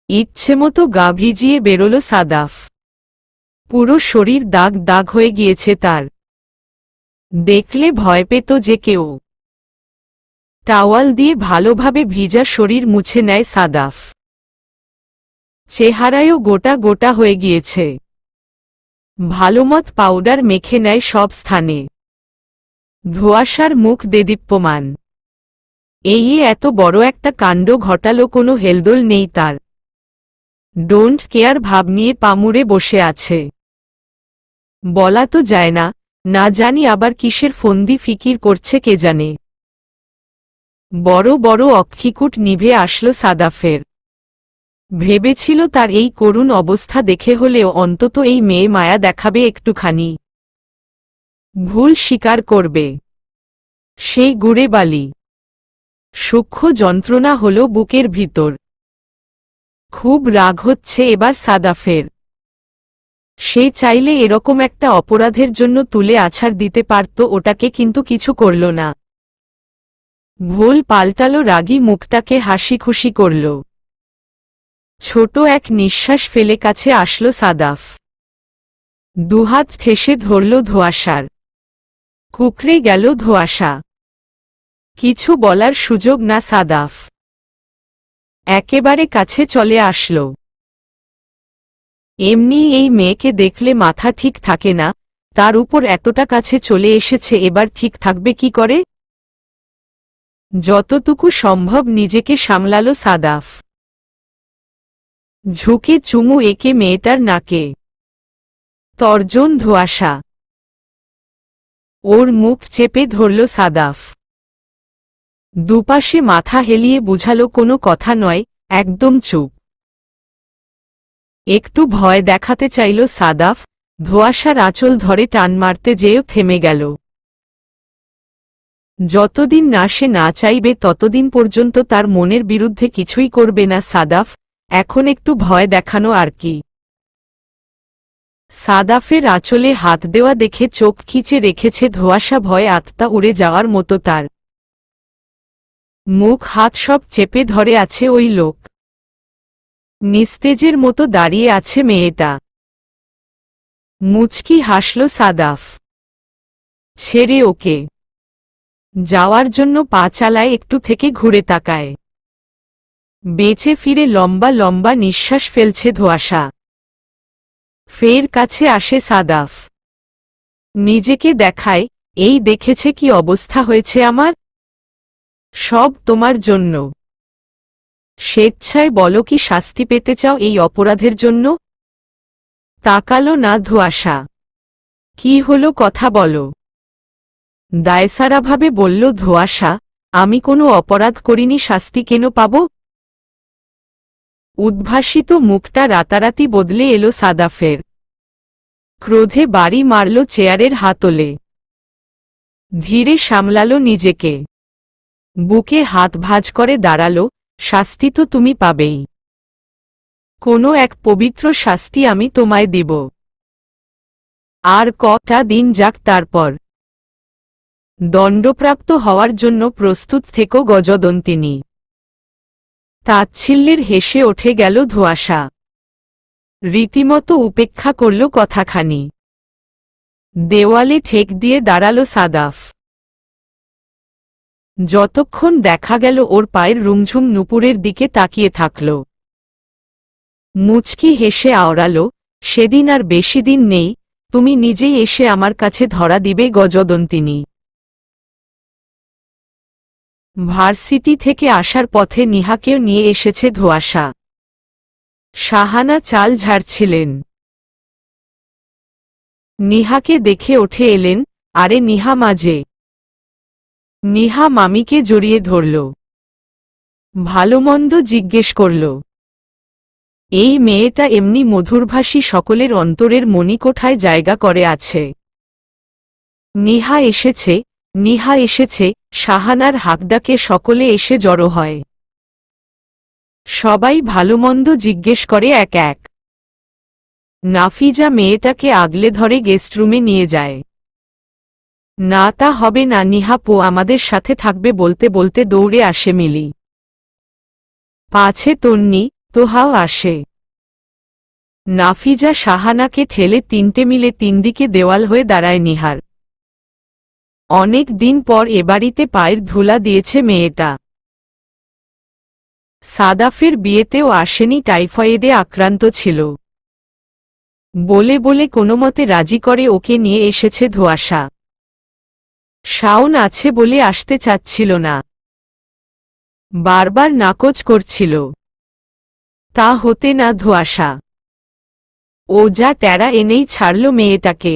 ইচ্ছেমতো গা ভিজিয়ে বেরোল সাদাফ। পুরো শরীর দাগ দাগ হয়ে গিয়েছে তার। দেখলে ভয় পেত যে কেউ। টাওয়াল দিয়ে ভালোভাবে ভিজা শরীর মুছে নেয় সাদাফ। চেহারায়ও গোটা গোটা হয়ে গিয়েছে। ভালোমত পাউডার মেখে নেয় সব স্থানে। ধোঁয়াশার মুখ দেদীপ্যমান। এই এত বড় একটা কাণ্ড ঘটালো, কোনো হেলদোল নেই তার। ডোন্ট কেয়ার ভাব নিয়ে পামুড়ে বসে আছে। বলা তো যায় না, না জানি আবার কিসের ফন্দি ফিকির করছে কে জানে। বড় বড় অক্ষিকুট নিভে আসলো সাদাফের। ভেবেছিল তার এই করুণ অবস্থা দেখে হলেও অন্তত এই মেয়ে মায়া দেখাবে একটুখানি। ভুল স্বীকার করবে। সেই গুড়ে বালি। সূক্ষ্ম যন্ত্রণা হল বুকের ভিতর। খুব রাগ হচ্ছে এবার সাদাফের। সে চাইলে এরকম একটা অপরাধের জন্য তুলে আছাড় দিতে পারত ওটাকে, কিন্তু কিছু করল না। ভুল পাল্টালো, রাগী মুখটাকে হাসি খুশি করল। ছোট এক নিঃশ্বাস ফেলে কাছে আসলো সাদাফ। দুহাত ঠেসে ধরল ধোঁয়াশার। কুকড়ে গেল ধোঁয়াশা। কিছু বলার সুযোগ না সাদাফ। একেবারে কাছে চলে আসলো। এমনি এই মেয়েকে দেখলে মাথা ঠিক থাকে না, তার উপর এতটা কাছে চলে এসেছে, এবার ঠিক থাকবে কি করে? যতটুকু সম্ভব নিজেকে সামলালো সাদাফ। ঝুঁকে চুমু এঁকে মেয়েটার নাকে। তর্জন ধোঁয়াশা। ওর মুখ চেপে ধরল সাদাফ। দুপাশে মাথা হেলিয়ে বুঝালো কোনো কথা নয়, একদম চুপ। একটু ভয় দেখাতে চাইল সাদাফ, ধোঁয়াশার আঁচল ধরে টান মারতে যেও থেমে গেল। যতদিন না সে না চাইবে ততদিন পর্যন্ত তার মনের বিরুদ্ধে কিছুই করবে না সাদাফ, এখন একটু ভয় দেখানো আর কি। সাদাফের আঁচলে হাত দেওয়া দেখে চোখ খিচে রেখেছে ধোঁয়াশা, ভয়ে আত্মা উড়ে যাওয়ার মতো তার। মুখ হাত সব চেপে ধরে আছে ওই লোক। নিস্তেজের মতো দাঁড়িয়ে আছে মেয়েটা। মুচকি হাসল সাদাফ। ছেড়ে ওকে। যাওয়ার জন্য পা চালায়, একটু থেকে ঘুরে তাকায়। বেঁচে ফিরে লম্বা লম্বা নিঃশ্বাস ফেলছে ধোঁয়াশা। ফের কাছে আসে সাদাফ। নিজেকে দেখায়, এই দেখেছে কি অবস্থা হয়েছে আমার? সব তোমার জন্য। স্বেচ্ছায় বলো কি শাস্তি পেতে চাও এই অপরাধের জন্য? তাকালো না ধোঁয়াশা। কি হলো কথা বলো। দায়সারাভাবে বলল ধোঁয়াশা, আমি কোনো অপরাধ করিনি, শাস্তি কেন পাব? উদ্ভাসিত মুখটা রাতারাতি বদলে এলো সাদাফের। ক্রোধে বাড়ি মারল চেয়ারের হাতলে। ধীরে সামলালো নিজেকে। বুকে হাত ভাঁজ করে দাঁড়ালো, শাস্তি তো তুমি পাবেই। কোনো এক পবিত্র শাস্তি আমি তোমায় দিব। আর কটা দিন যাক, তারপর দণ্ডপ্রাপ্ত হওয়ার জন্য প্রস্তুত থেকো গজদন্তিনী। তাচ্ছিল্যের হেসে ওঠে গেল ধোঁয়াশা। রীতিমতো উপেক্ষা করল কথাখানি। দেওয়ালে ঠেক দিয়ে দাঁড়ালো সাদাফ। যতক্ষণ দেখা গেল ওর পায়ের রুমঝুম নুপুরের দিকে তাকিয়ে থাকল। মুচকি হেসে আওড়ালো, সেদিন আর বেশি দিন নেই, তুমি নিজেই এসে আমার কাছে ধরা দিবে গজদন্তিনী। ভার্সিটি থেকে আসার পথে নিহাকেও নিয়ে এসেছে ধোঁয়াশা। শাহানা চাল ঝাড়ছিলেন। নিহাকে দেখে উঠে এলেন, আরে নিহা মাঝে। নিহা মামিকে জড়িয়ে ধরল। ভালোমন্দ জিজ্ঞেস করল। এই মেয়েটা এমনি মধুরভাষী, সকলের অন্তরের মণিকোঠায় জায়গা করে আছে। নিহা এসেছে, নিহা এসেছে, শাহানার হাকডাকে সকলে এসে জড়ো হয়। সবাই ভালোমন্দ জিজ্ঞেস করে এক এক। নাফিজা মেয়েটাকে আগলে ধরে গেস্টরুমে নিয়ে যায়। না তা হবে না, নিহা পো আমাদের সাথে থাকবে বলতে বলতে দৌড়ে আসে মিলি। পাছে তন্নি, তোহাও আসে। নাফিজা শাহানাকে ঠেলে তিনটে মিলে তিনদিকে দেওয়াল হয়ে দাঁড়ায় নিহার। অনেক দিন পর এবাড়িতে পায়ের ধুলা দিয়েছে মেয়েটা। সাদাফের বিয়েতেও আসেনি, টাইফয়েডে আক্রান্ত ছিল বলে বলে কোনোমতে রাজি করে ওকে নিয়ে এসেছে ধোঁয়াশা। শাওন আছে বলে আসতে চাচ্ছিল না, বারবার নাকচ করছিল। তা হতে না ধোঁয়াশা। ও যা ট্যারা এনেই ছাড়ল মেয়েটাকে।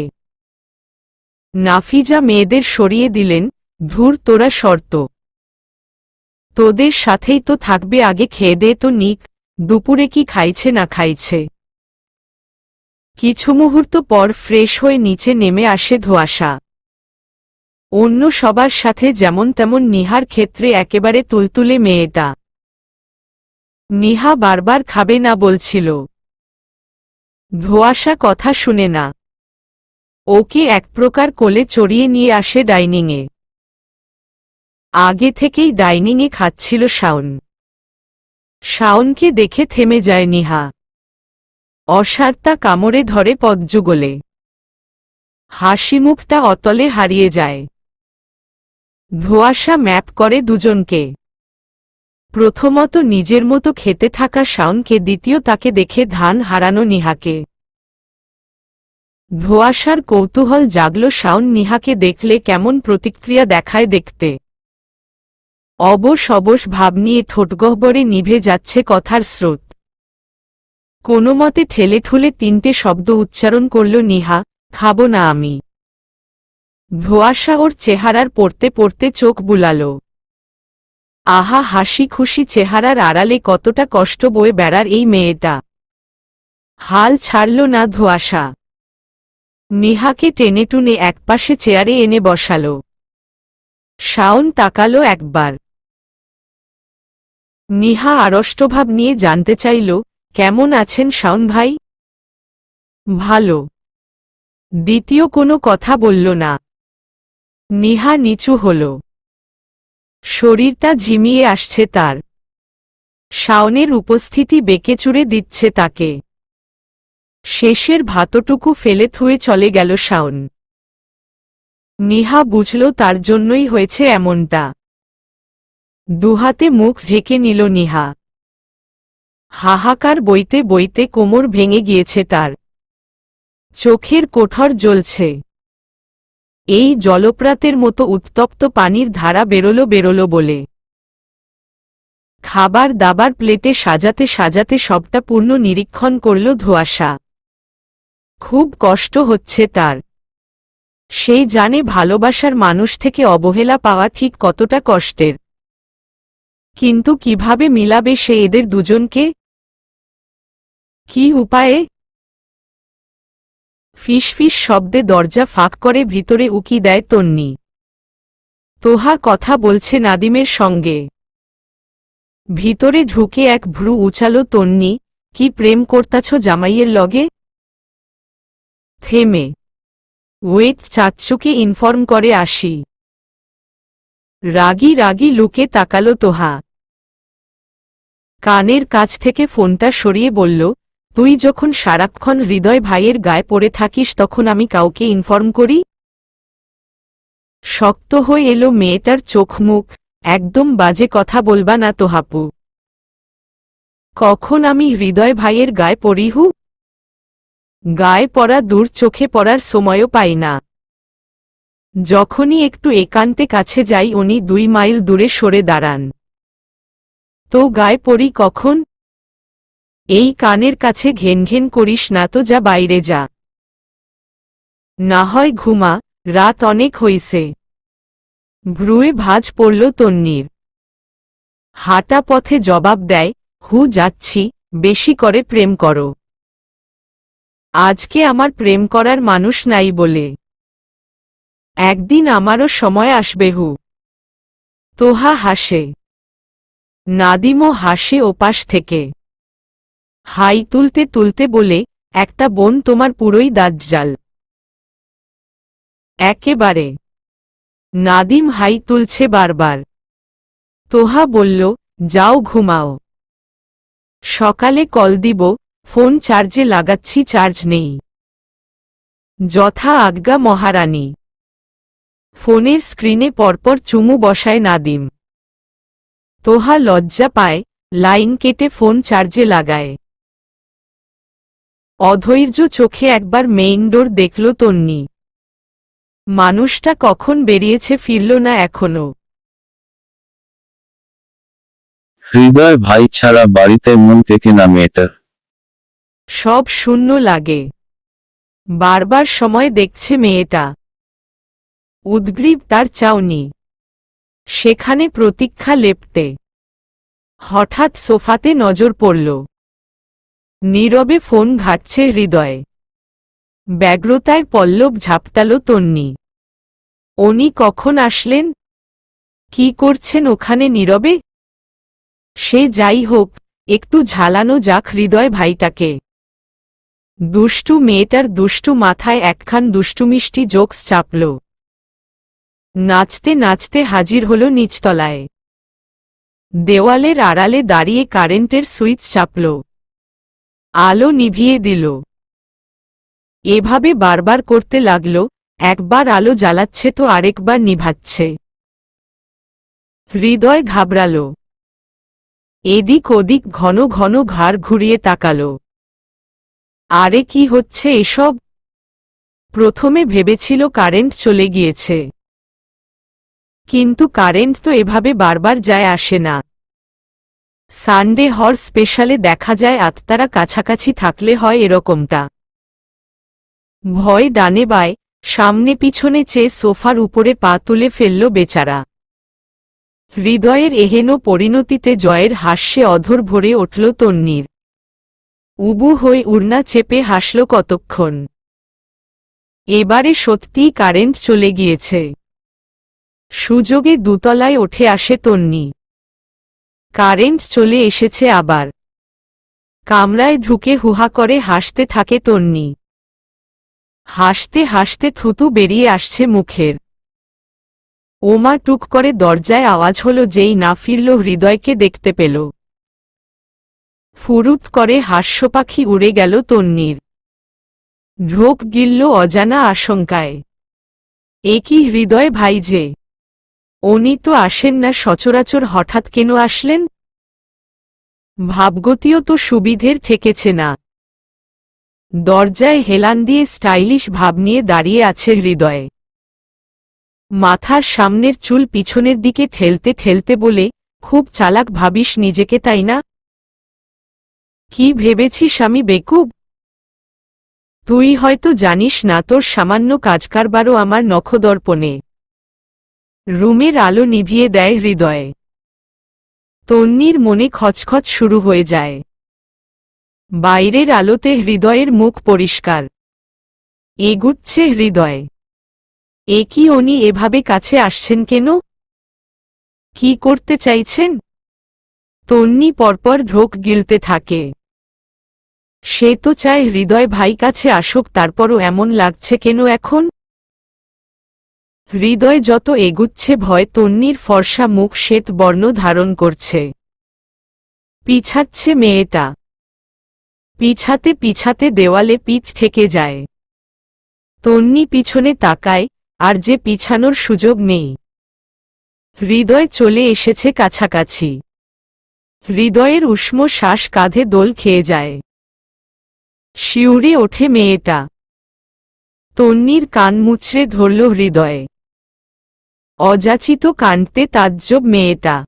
নাফিজা মেয়েদের সরিয়ে দিলেন, ধুর তোরা শর্ত, তোদের সাথেই তো থাকবে, আগে খেয়ে দে তো নিক, দুপুরে কি খাইছে না খাইছে। কিছু মুহূর্ত পর ফ্রেশ হয়ে নিচে নেমে আসে ধোঁয়াশা। অন্য সবার সাথে যেমন তেমন নিহার ক্ষেত্রে একেবারে তুলতুলে মেয়েটা। নিহা বারবার খাবে না বলছিল, ধোঁয়াশা কথা শুনে না, ওকে এক প্রকার কোলে চড়িয়ে নিয়ে আসে ডাইনিংয়ে। আগে থেকেই ডাইনিংয়ে খাচ্ছিল শাওন। শাওনকে দেখে থেমে যায় নিহা, অসারতা কামড়ে ধরে পদযুগলে। হাসিমুখটা অতলে হারিয়ে যায়। ধোঁয়াশা ম্যাপ করে দুজনকে, প্রথমত নিজের মতো খেতে থাকা শাওনকে, দ্বিতীয় তাকে দেখে ধান হারানো নিহাকে। ধোঁয়াশার কৌতূহল জাগল শাওন নিহাকে দেখলে কেমন প্রতিক্রিয়া দেখায় দেখতে। অবশ অবশ ভাব নিয়ে ঠোঁটগহ্বরে নিভে যাচ্ছে কথার স্রোত। কোনোমতে ঠেলে ঠুলে তিনটে শব্দ উচ্চারণ করল নিহা, খাবো না আমি। ধোঁয়াশা ওর চেহারার পড়তে পড়তে চোখ বুলাল। আহা, হাসি খুশি চেহারার আড়ালে কতটা কষ্ট বয়ে বেড়ার এই মেয়েটা। হাল ছাড়ল না ধোঁয়াশা। নিহাকে টেনে টুনে একপাশে চেয়ারে এনে বসাল। শাওন তাকালো একবার। নিহা আড়ষ্টভাব নিয়ে জানতে চাইল, কেমন আছেন শাওন ভাই? ভালো। দ্বিতীয় কোনো কথা বলল না। নিহা নিচু হল, শরীরটা ঝিমিয়ে আসছে তার। শাওনের উপস্থিতি বেঁকেচুরে দিচ্ছে তাকে। শেষের ভাতটুকু ফেলে থুয়ে চলে গেল শাওন। নিহা বুঝল তার জন্যই হয়েছে এমনটা। দুহাতে মুখ ঢেকে নিল নিহা। হাহাকার বইতে বইতে কোমর ভেঙে গিয়েছে তার। চোখের কোঠর জ্বলছে। এই জলপ্রাতের মতো উত্তপ্ত পানির ধারা বেরোলো বলে। খাবার দাবার প্লেটে সাজাতে সাজাতে সবটা পূর্ণ নিরীক্ষণ করল ধোঁয়াশা। খুব কষ্ট হচ্ছে তার। সেই জানে ভালোবাসার মানুষ থেকে অবহেলা পাওয়া ঠিক কতটা কষ্টের। কিন্তু কিভাবে মিলাবে সে এদের দুজনকে? কি উপায়ে? ফিসফিস শব্দে দরজা ফাঁক করে ভিতরে উকি দেয় তন্নি। তোহা কথা বলছে নাদিমের সঙ্গে। ভিতরে ঢুকে এক ভ্রু উচালো তন্নি, কি প্রেম করতাছ জামাইয়ের লগে? থেমে, ওয়েট, চাচ্চুকে ইনফর্ম করে আসি। রাগী রাগী লুকে তাকালো তোহা। কানের কাছ থেকে ফোনটা সরিয়ে বলল, তুই যখন সারাক্ষণ হৃদয় ভাইয়ের গায়ে পড়ে থাকিস তখন আমি কাউকে ইনফর্ম করি? শক্ত হয়ে এলো মেয়েটার চোখ মুখ। একদম বাজে কথা বলবা না তোহাপু। কখন আমি হৃদয় ভাইয়ের গায়ে পড়িহু? গায়ে পড়া দূর, চোখে পড়ার সময়ও পাই না। যখনই একটু একান্তে কাছে যাই উনি 2 মাইল দূরে সরে দাঁড়ান। তো গায়ে পড়ি কখন? এই কানের কাছে ঘেন ঘেন করিস না তো, যা বাইরে যা। না হয় ঘুমা, রাত অনেক হইছে। ভ্রুয়ে ভাঁজ পড়ল তন্নির। হাঁটা পথে জবাব দেয়, যাচ্ছি, বেশি করে প্রেম করো। আজকে আমার প্রেম করার মানুষ নাই বলে। একদিন আমারও সময় আসবে। তোহা হাসে। নাদিমও হাসে ওপাশ থেকে। হাই তুলতে তুলতে বলে, একটা বোন তোমার পুরোই দাজ্জাল। একেবারে। নাদিম হাই তুলছে বারবার। তোহা বলল, যাও ঘুমাও। সকালে কল দিব, ফোন চার্জে লাগাচ্ছি, চার্জ নেই। যথা আজ্ঞা মহারানী। ফোনের স্ক্রিনে পরপর চুমু বসায় নাদিম। তোহা লজ্জা পায়, লাইন কেটে ফোন চার্জে লাগায়। অধৈর্য চোখে একবার মেইন ডোর দেখল তন্নি। মানুষটা কখন বেরিয়েছে, ফিরল না এখনো। হৃদয় ভাই ছাড়া বাড়িতে মন টেকে না মেয়েটার। সব শূন্য লাগে। বারবার সময় দেখছে মেয়েটা। উদ্গ্রীব তার চাউনি। সেখানে প্রতীক্ষা লেপ্টে। হঠাৎ সোফাতে নজর পড়ল। নীরবে ফোন ঘাটছে হৃদয়। ব্যগ্রতায় পল্লব ঝাপটাল তন্নি। উনি কখন আসলেন? কি করছেন ওখানে নীরবে? সে যাই হোক, একটু ঝালানো যাক হৃদয় ভাইটাকে। দুষ্টু মেয়েটার দুষ্টু মাথায় একখান দুষ্টুমিষ্টি জোকস চাপল। নাচতে নাচতে হাজির হল নিচতলায়। দেওয়ালের আড়ালে দাঁড়িয়ে কারেন্টের সুইচ চাপল। আলো নিভিয়ে দিল। এভাবে বারবার করতে লাগল, একবার আলো জ্বালাচ্ছে তো আরেকবার নিভাচ্ছে। হৃদয় ঘাবড়াল। এদিক ওদিক ঘন ঘন ঘাড় ঘুরিয়ে তাকাল। আরে কি হচ্ছে এসব? প্রথমে ভেবেছিল কারেন্ট চলে গিয়েছে। কিন্তু কারেন্ট তো এভাবে বারবার যায় আসে না। সানডে হর স্পেশালে দেখা যায় আত্মারা কাছাকাছি থাকলে হয় এরকমটা। ভয় ডানে বায়, সামনে পিছনে চেয়ে সোফার উপরে পা তুলে ফেলল বেচারা। হৃদয়ের এহেন পরিণতিতে জয়ের হাস্যে অধর ভরে উঠল তন্নির। উবু হয়ে উড়না চেপে হাসল কতক্ষণ। এবারে সত্যিই কারেন্ট চলে গিয়েছে। সুযোগে দুতলায় উঠে আসে তন্নি। কারেন্ট চলে এসেছে আবার। কামরায় ঢুকে হুহা করে হাসতে থাকে তন্নি। হাসতে হাসতে থুতু বেরিয়ে আসছে মুখের। ওমা টুক করে দরজায় আওয়াজ হলো, যেই না ফিরল হৃদয়কে দেখতে পেল। ফুরুত করে হাস্যপাখি উড়ে গেল তন্নির। ঢোক গিলল অজানা আশঙ্কায়। এ কি হৃদয় ভাই যে? উনি তো আসেন না সচরাচর, হঠাৎ কেন আসলেন? ভাবগতিও তো সুবিধের ঠেকেছে না। দরজায় হেলান দিয়ে স্টাইলিশ ভাব নিয়ে দাঁড়িয়ে আছে হৃদয়। মাথার সামনের চুল পিছনের দিকে ঠেলতে ঠেলতে বলে, খুব চালাক ভাবিস নিজেকে তাই না? কি ভেবেছিস আমি বেকুব? তুই হয়তো জানিস না তোর সামান্য কাজকারবারও আমার নখদর্পণে। রুমের আলো নিভিয়ে দেয় হৃদয়। তন্নির মনে খচখচ শুরু হয়ে যায়। বাইরের আলোতে হৃদয়ের মুখ পরিষ্কার। এগুচ্ছে হৃদয়। এ কি উনি এভাবে কাছে আসছেন কেন? কি করতে চাইছেন? তন্নি পরপর ঢোক গিলতে থাকে। সে তো চায় হৃদয় ভাই কাছে আসুক, তারপরও এমন লাগছে কেন এখন? হৃদয় যত এগুচ্ছে ভয় তন্নির ফর্সা মুখ শ্বেত বর্ণ ধারণ করছে। পিছাচ্ছে মেয়েটা। পিছাতে পিছাতে দেওয়ালে পিঠ ঠেকে যায়। তন্নি পিছনে তাকায়, আর যে পিছানোর সুযোগ নেই। হৃদয় চলে এসেছে কাছাকাছি। হৃদয়ের উষ্ণ শ্বাস কাঁধে দোল খেয়ে যায়। শিউরে ওঠে মেয়েটা। তন্নির কান মুচড়ে ধরল হৃদয়ে। অযাচিত কাণ্ডতে তাজ্জব মেয়েটা।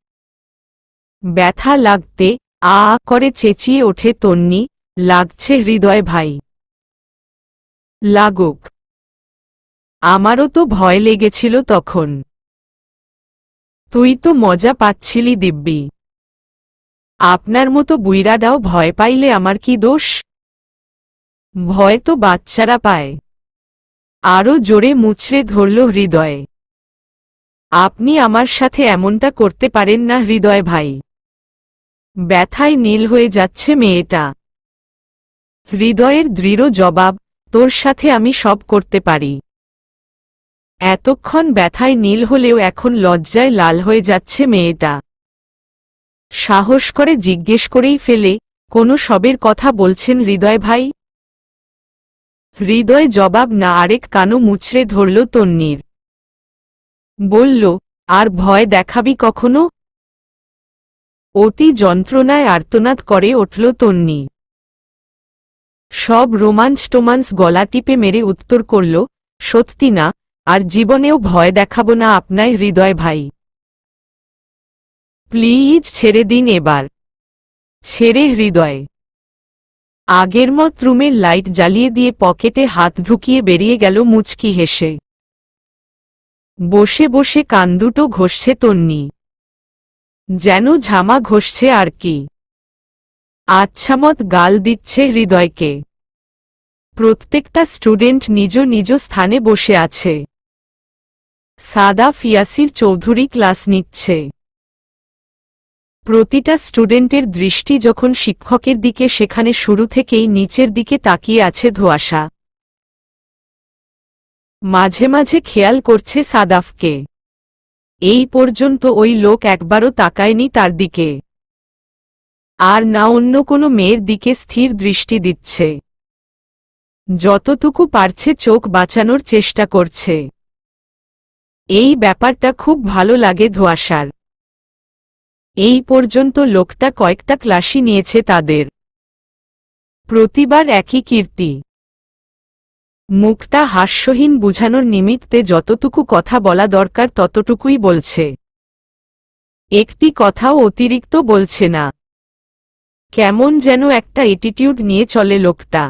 ব্যথা লাগতে আ করে চেঁচিয়ে ওঠে তন্নি, লাগছে হৃদয় ভাই। লাগুক। আমারও তো ভয় লেগেছিল তখন। তুই তো মজা পাচ্ছিলি দিব্যি। আপনার মতো বুইড়াটাও ভয় পাইলে আমার কি দোষ? ভয় তো বাচ্চারা পায়। আরও জোরে মুচড়ে ধরল হৃদয়ে। আপনি আমার সাথে এমনটা করতে পারেন না হৃদয় ভাই। ব্যথায় নীল হয়ে যাচ্ছে মেয়েটা। হৃদয়ের দৃঢ় জবাব, তোর সাথে আমি সব করতে পারি। এতক্ষণ ব্যথায় নীল হলেও এখন লজ্জায় লাল হয়ে যাচ্ছে মেয়েটা। সাহস করে জিজ্ঞেস করেই ফেলে, কোনো সবের কথা বলছেন হৃদয় ভাই? হৃদয় জবাব না, আরেক কানও মুচড়ে ধরল তন্নির। বলল, আর ভয় দেখাবি কখনো? অতি যন্ত্রণায় আর্তনাদ করে উঠল তন্নি। সব রোমাঞ্চ গলা টিপে মেরে উত্তর করল, সত্যি না, আর জীবনেও ভয় দেখাবো না আপনায় হৃদয় ভাই। প্লিজ ছেড়ে দিন এবার। ছেড়ে হৃদয়। আগের মত রুমের লাইট জ্বালিয়ে দিয়ে পকেটে হাত ঢুকিয়ে বেরিয়ে গেল মুচকি হেসে। বসে বসে কান দুটো ঘষছে তন্নি, যেন ঝামা ঘষছে আর কি। আচ্ছামত গাল দিচ্ছে হৃদয়কে। প্রত্যেকটা স্টুডেন্ট নিজ নিজ স্থানে বসে আছে। সাদাফ ইয়াসির চৌধুরী ক্লাস নিচ্ছে। প্রতিটা স্টুডেন্টের দৃষ্টি যখন শিক্ষকের দিকে, সেখানে শুরু থেকেই নিচের দিকে তাকিয়ে আছে ধোঁয়াশা। মাঝে মাঝে খেয়াল করছে সাদাফকে। এই পর্যন্ত ওই লোক একবারও তাকায়নি তার দিকে, আর না অন্য কোনো মেয়ের দিকে স্থির দৃষ্টি দিচ্ছে। যতটুকু পারছে চোখ বাঁচানোর চেষ্টা করছে। এই ব্যাপারটা খুব ভালো লাগে ধোঁয়াশার। এই পর্যন্ত লোকটা কয়েকটা ক্লাসই নিয়েছে তাদের। প্রতিবার একই কীর্তি। মুখটা হাস্যহীন বুঝানোর নিমিত্তে যতটুকু কথা বলা দরকার ততটুকুই বলছে। একটি কথাও অতিরিক্ত বলছে না। কেমন যেন একটা অ্যাটিটিউড নিয়ে চলে লোকটা।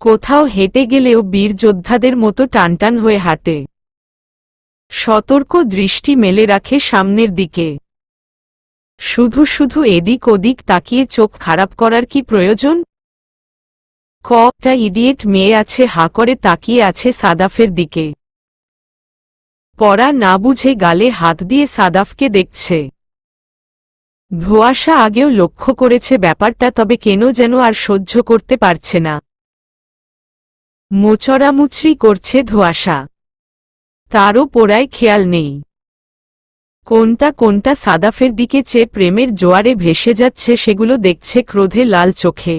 কোথাও হেঁটে গেলেও বীর যোদ্ধাদের মতো টানটান হয়ে হাঁটে। সতর্ক দৃষ্টি মেলে রাখে সামনের দিকে। শুধু শুধু এদিক ওদিক তাকিয়ে চোখ খারাপ করার কি প্রয়োজন? কটা ইডিয়েট মেয়ে আছে হা করে তাকিয়ে আছে সাদাফের দিকে। পড়া না বুঝে গালে হাত দিয়ে সাদাফকে দেখছে। ধোঁয়াশা আগেও লক্ষ্য করেছে ব্যাপারটা, তবে কেন যেন আর সহ্য করতে পারছে না। মোচড়ামুচড়ি করছে ধোঁয়াশা। তারও পড়ায় খেয়াল নেই। কোনটা সাদাফের দিকে চেয়ে প্রেমের জোয়ারে ভেসে যাচ্ছে সেগুলো দেখছে ক্রোধে লাল চোখে।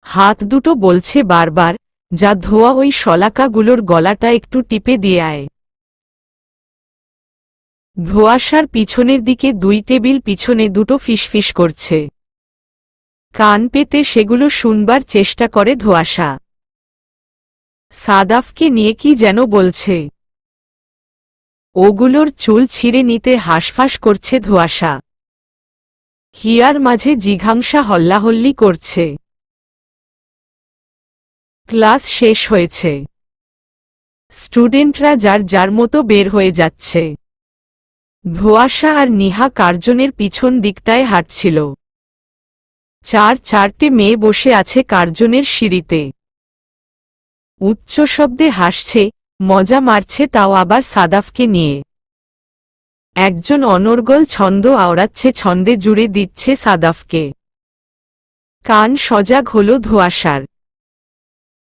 হাত দুটো বলছে বারবার, যা ধোয়া ওই শলাকাগুলোর গলাটা একটু টিপে দিয়ে আয়। ধোঁয়াশার পিছনের দিকে 2 টেবিল পিছনে দুটো ফিসফিস করছে। কান পেতে সেগুলো শুনবার চেষ্টা করে ধোঁয়াশা। সাদাফকে নিয়ে কি যেন বলছে। ওগুলোর চুল ছিঁড়ে নিতে হাঁসফাঁস করছে ধোঁয়াশা। হিয়ার মাঝে জিঘাংসা হল্লাহল্লি করছে। ক্লাস শেষ হয়েছে। স্টুডেন্টরা যার যার মতো বের হয়ে যাচ্ছে। ধোঁয়াশা আর নিহা কার্জনের পিছন দিকটায় হাঁটছিল। 4-4টে মেয়ে বসে আছে কার্জনের সিঁড়িতে। উচ্চ শব্দে হাসছে, মজা মারছে, তাও আবার সাদাফকে নিয়ে। একজন অনর্গল ছন্দ আওড়াচ্ছে, ছন্দে জুড়ে দিচ্ছে সাদাফকে। কান সজাগ হল ধোঁয়াশার।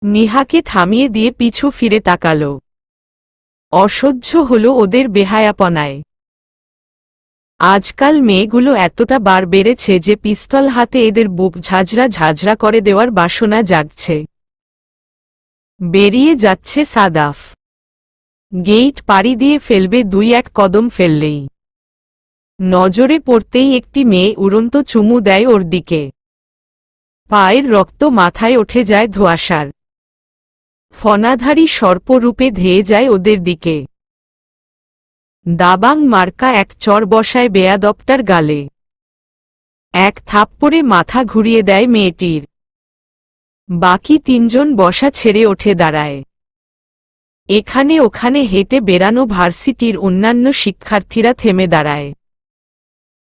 নিহাকে থামিয়ে দিয়ে পিছু ফিরে তাকাল। অসহ্য হল ওদের বেহায়াপনায়। আজকাল মেয়েগুলো এতটা বার বেড়েছে যে পিস্তল হাতে এদের বুক ঝাঁঝরা ঝাঁঝরা করে দেওয়ার বাসনা জাগছে। বেরিয়ে যাচ্ছে সাদাফ। গেইট পাড়ি দিয়ে ফেলবে 2-1 কদম ফেললেই। নজরে পড়তেই একটি মেয়ে উড়ন্ত চুমু দেয় ওর দিকে। পায়ের রক্ত মাথায় ওঠে যায় ধোঁয়াশার। ফনাধারী সর্পরূপে ধেয়ে যায় ওদের দিকে। দাবাং মার্কা এক চর বসায় বেয়াদবটার গালে। এক থাপ্পড়ে মাথা ঘুরিয়ে দেয় মেয়েটির। বাকি 3 জন বসা ছেড়ে ওঠে দাঁড়ায়। এখানে ওখানে হেঁটে বেড়ানো ভার্সিটির অন্যান্য শিক্ষার্থীরা থেমে দাঁড়ায়।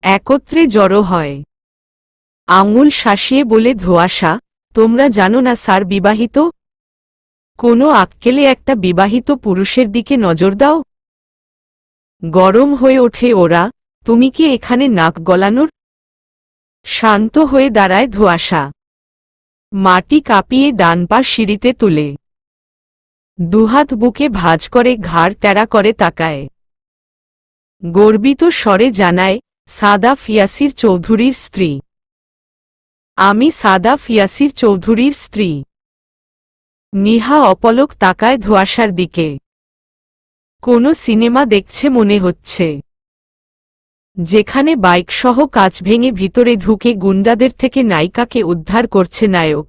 একত্রে জড়ো হয়। আঙুল শাসিয়ে বলে ধোঁয়াশা, তোমরা জানো না স্যার বিবাহিত? কোনো আক্কেলে একটা বিবাহিত পুরুষের দিকে নজর দাও? গরম হয়ে ওঠে ওরা, তুমি কি এখানে নাক গলানোর? শান্ত হয়ে দাঁড়ায় ধোঁয়াশা। মাটি কাঁপিয়ে ডান পা সিঁড়িতে তুলে দুহাত বুকে ভাঁজ করে ঘাড় টেরা করে তাকায়। গর্বিত স্বরে জানায়, সাদাফ ইয়াসির চৌধুরীর স্ত্রী। আমি সাদাফ ইয়াসির চৌধুরীর স্ত্রী। নিহা অপলক তাকায় ধোঁয়াশার দিকে। কোনো সিনেমা দেখছে মনে হচ্ছে, যেখানে বাইকসহ কাঁচ ভেঙে ভিতরে ঢুকে গুন্ডাদের থেকে নায়িকাকে উদ্ধার করছে নায়ক।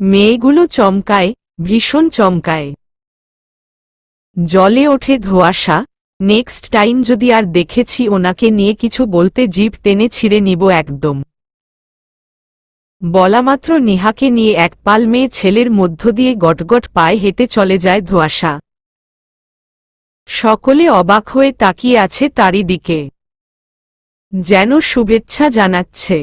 মেয়েগুলো চমকায়, ভীষণ চমকায়। জলে ওঠে ধোঁয়াশা। নেক্সট টাইম যদি আর দেখেছি ওনাকে নিয়ে কিছু বলতে জিভ টেনে ছিঁড়ে নিব একদম। বলামাত্র নিহাকে নিয়ে এক পাল মেয়ে ছেলের মধ্য দিয়ে গটগট পায়ে হেঁটে চলে যায় ধোঁয়াশা। সকলে অবাক হয়ে তাকিয়ে আছে তারই দিকে, যেন শুভেচ্ছা জানাচ্ছে।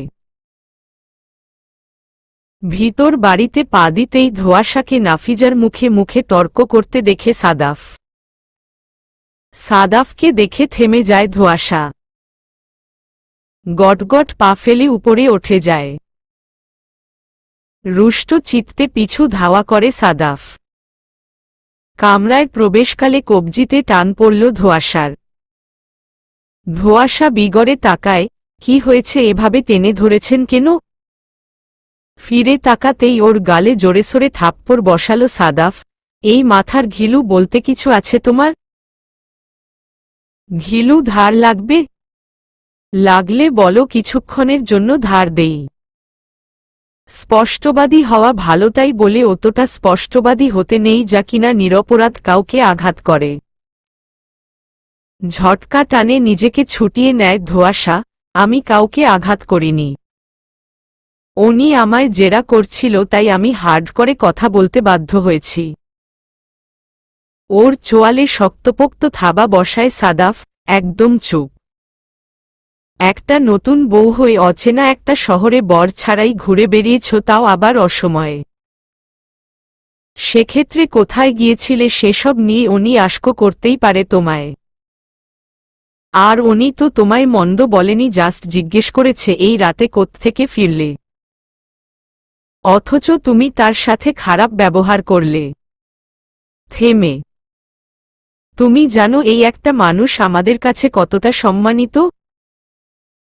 ভিতর বাড়িতে পা দিতেই ধোঁয়াশাকে নাফিজার মুখে মুখে তর্ক করতে দেখে সাদাফ। সাদাফকে দেখে থেমে যায় ধোঁয়াশা। গটগট পা ফেলে উপরে উঠে যায়। রুষ্ট চিত্তে পিছু ধাওয়া করে সাদাফ। কামরায় প্রবেশকালে কবজিতে টান পড়ল ধোঁয়াশার। ধোঁয়াশা বিগড়ে তাকায়, কি হয়েছে, এভাবে টেনে ধরেছেন কেন? ফিরে তাকাতেই ওর গালে জোরেসোরে থাপ্পড় বসালো সাদাফ। এই মাথার ঘিলু বলতে কিছু আছে তোমার? ঘিলু ধার লাগবে? লাগলে বলো, কিছুক্ষণের জন্য ধার দেই। স্পষ্টবাদী হওয়া ভালো, তাই বলে অতটা স্পষ্টবাদী হতে নেই যা কিনা নিরপরাধ কাউকে আঘাত করে। ঝটকা টানে নিজেকে ছুটিয়ে নেয় ধোঁয়াশা। আমি কাউকে আঘাত করিনি। উনি আমায় জেরা করছিল, তাই আমি হার্ড করে কথা বলতে বাধ্য হয়েছি। ওর চোয়ালে শক্তপোক্ত থাবা বসায় সাদাফ। একদম চুপ। একটা নতুন বউ হয়ে অচেনা একটা শহরে বর ছাড়াই ঘুরে বেরিয়েছ, তাও আবার অসময়ে। সেক্ষেত্রে কোথায় গিয়েছিলে সেসব নিয়ে উনি আশকো করতেই পারে তোমায়। আর উনি তো তোমায় মন্দ বলেনি, জাস্ট জিজ্ঞেস করেছে এই রাতে কোত্থেকে ফিরলে। অথচ তুমি তার সাথে খারাপ ব্যবহার করলে। থেমে, তুমি জানো এই একটা মানুষ আমাদের কাছে কতটা সম্মানিত?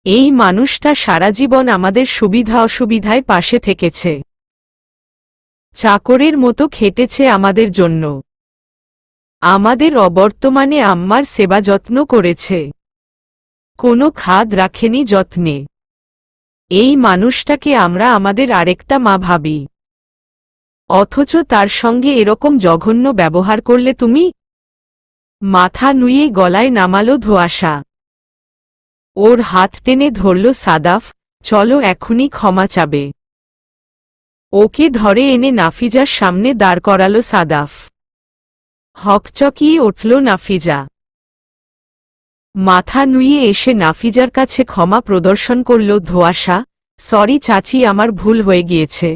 এই মানুষটা সারা জীবন আমাদের সুবিধা অসুবিধায় পাশে থেকেছে। চাকরের মতো খেটেছে আমাদের জন্য। আমাদের অবর্তমানে আম্মার সেবা যত্ন করেছে। কোনো খাদ রাখেনি যত্নে। এই মানুষটাকে আমরা আমাদের আরেকটা মা ভাবি। অথচ তার সঙ্গে এরকম জঘন্য ব্যবহার করলে তুমি? মাথা নুয়ে গলায় নামালো ধোঁয়াশা। ওর হাত টেনে ধরল সাদাফ। চলো, এখনই ক্ষমা চাবে। ওকে ধরে এনে নাফিজার সামনে দাঁড় করালো সাদাফ। হকচকিয়ে উঠল নাফিজা। মাথা নুয়ে এসে নাফিজার কাছে ক্ষমা প্রদর্শন করল ধোঁয়াশা। সরি চাচি, আমার ভুল হয়ে গিয়েছে।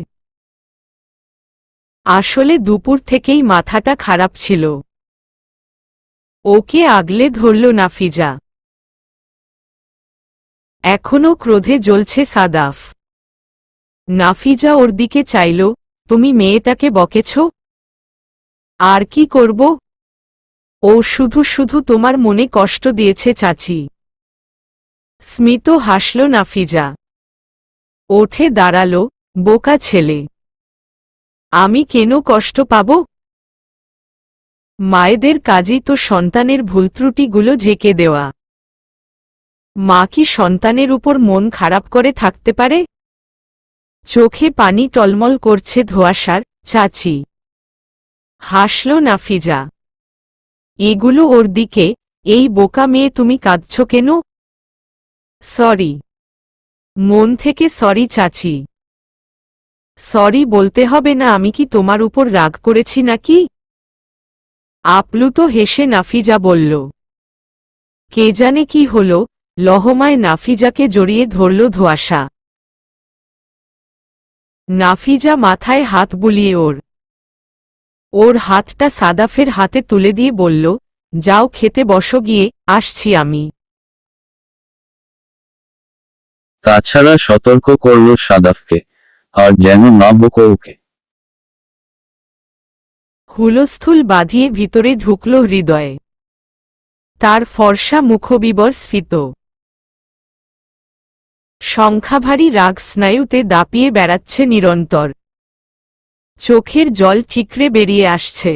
আসলে দুপুর থেকেই মাথাটা খারাপ ছিল। ওকে আগলে ধরল নাফিজা। এখনও ক্রোধে জ্বলছে সাদাফ। নাফিজা ওর দিকে চাইল। তুমি মেয়েটাকে বকেছ? আর কি করব? ও শুধু শুধু তোমার মনে কষ্ট দিয়েছে চাচি। স্মিত হাসল নাফিজা। ওঠে দাঁড়াল। বোকা ছেলে। আমি কেন কষ্ট পাব? মায়েদের কাজই তো সন্তানের ভুলত্রুটিগুলো ঢেকে দেওয়া। মা কি সন্তানের উপর মন খারাপ করে থাকতে পারে? চোখে পানি টলমল করছে ধোঁয়াশার। চাচি। হাসল নাফিজা। এগুলো ওর দিকে। এই বোকা মেয়ে, তুমি কাঁদছ কেন? সরি। মন থেকে সরি চাচি। সরি বলতে হবে না। আমি কি তোমার উপর রাগ করেছি নাকি? আপ্লুত হেসে নাফিজা বলল। কে জানে কি হল, লহমায় নাফিজাকে জড়িয়ে ধরল ধোঁয়াশা। নাফিজা মাথায় হাত বুলিয়ে ওর হাতটা সাদাফের হাতে তুলে দিয়ে বলল, যাও খেতে বসো গিয়ে, আসছি আমি। তাছাড়া সতর্ক করল সাদাফকে, আর যেন না বকো ওকে। হুলস্থুল বাঁধিয়ে ভিতরে ঢুকল হৃদয়ে। তার ফর্সা মুখবিবর স্ফীত। সংখ্যাভারী রাগ স্নায়ুতে দাপিয়ে বেড়াচ্ছে নিরন্তর। চোখের জল ঠিকরে বেরিয়ে আসছে।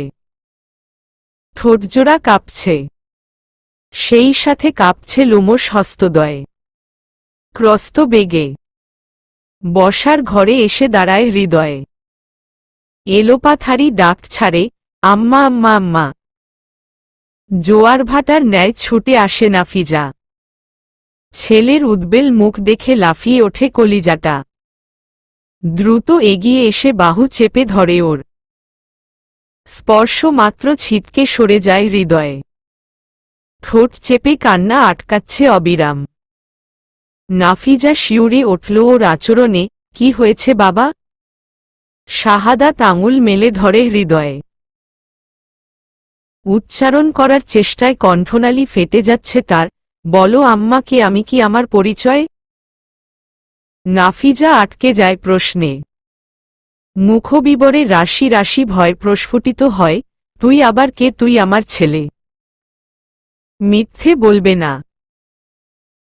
ঠোঁটজোড়া কাঁপছে। সেই সাথে কাঁপছে লোমশ হস্তদ্বয়। ক্রস্ত বেগে বসার ঘরে এসে দাঁড়ায় হৃদয়ে। এলোপাথারি ডাক ছাড়ে, আম্মা আম্মা আম্মা। জোয়ার ভাটার ন্যায় ছুটে আসে নাফিজা। ছেলের উদ্বেল মুখ দেখে লাফিয়ে ওঠে কলিজাটা। দ্রুত এগিয়ে এসে বাহু চেপে ধরে ওর। স্পর্শ মাত্র ছিটকে সরে যায় হৃদয়ে। ঠোঁট চেপে কান্না আটকাচ্ছে অবিরাম। নাফিজা শিউরে উঠল ওর আচরণে। কি হয়েছে বাবা? শাহাদাত আঙুল মেলে ধরে হৃদয়ে। উচ্চারণ করার চেষ্টায় কণ্ঠনালী ফেটে যাচ্ছে তার। বলো আম্মা, কে আমি? কি আমার পরিচয়? নাফিজা আটকে যায় প্রশ্নে। মুখবিবরে রাশি রাশি ভয় প্রস্ফুটিত হয়। তুই আবার কে? তুই আমার ছেলে। মিথ্যে বলবে না।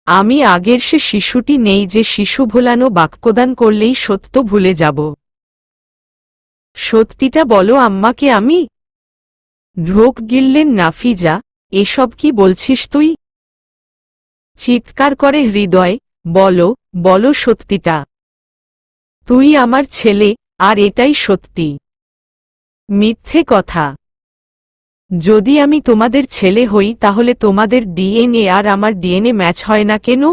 আমি আগের সে শিশুটি নেই যে শিশু ভোলানো বাক্যদান করলেই সত্য ভুলে যাব। সত্যিটা বলো আম্মা, কে আমি? ঢোক গিললেন নাফিজা। এসব কি বলছিস তুই? চিৎকার করে হৃদয়। বলো, বলো সত্যিটা। তুই আমার ছেলে, আর এটাই সত্যি। মিথ্যে কথা। যদি আমি তোমাদের ছেলে হই তাহলে তোমাদের ডিএনএ আর আমার ডিএনএ ম্যাচ হয় না কেন?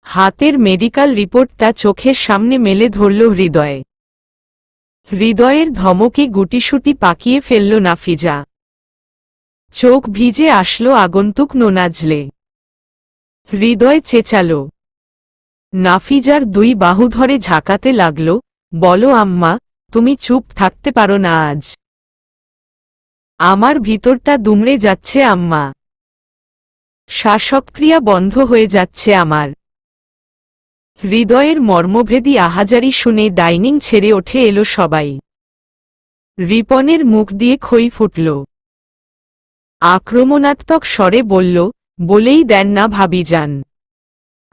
হাতের মেডিকেল রিপোর্টটা চোখের সামনে মেলে ধরল হৃদয়ে। হৃদয়ের ধমকে গুটিসুটি পাকিয়ে ফেলল নাফিজা। চোখ ভিজে আসলো আগন্তুক নোনাজলে। হৃদয় চেঁচাল। নাফিজার দুই বাহু ধরে ঝাঁকাতে লাগল। বলো আম্মা, তুমি চুপ থাকতে পারো না আজ? আমার ভিতরটা দুমড়ে যাচ্ছে আম্মা। শ্বাসক্রিয়া বন্ধ হয়ে যাচ্ছে আমার। হৃদয়ের মর্মভেদী আহাজারি শুনে ডাইনিং ছেড়ে ওঠে এলো সবাই। রিপনের মুখ দিয়ে খই ফুটল। আক্রমণাত্মক স্বরে বলল, বলেই দেন না ভাবিজান।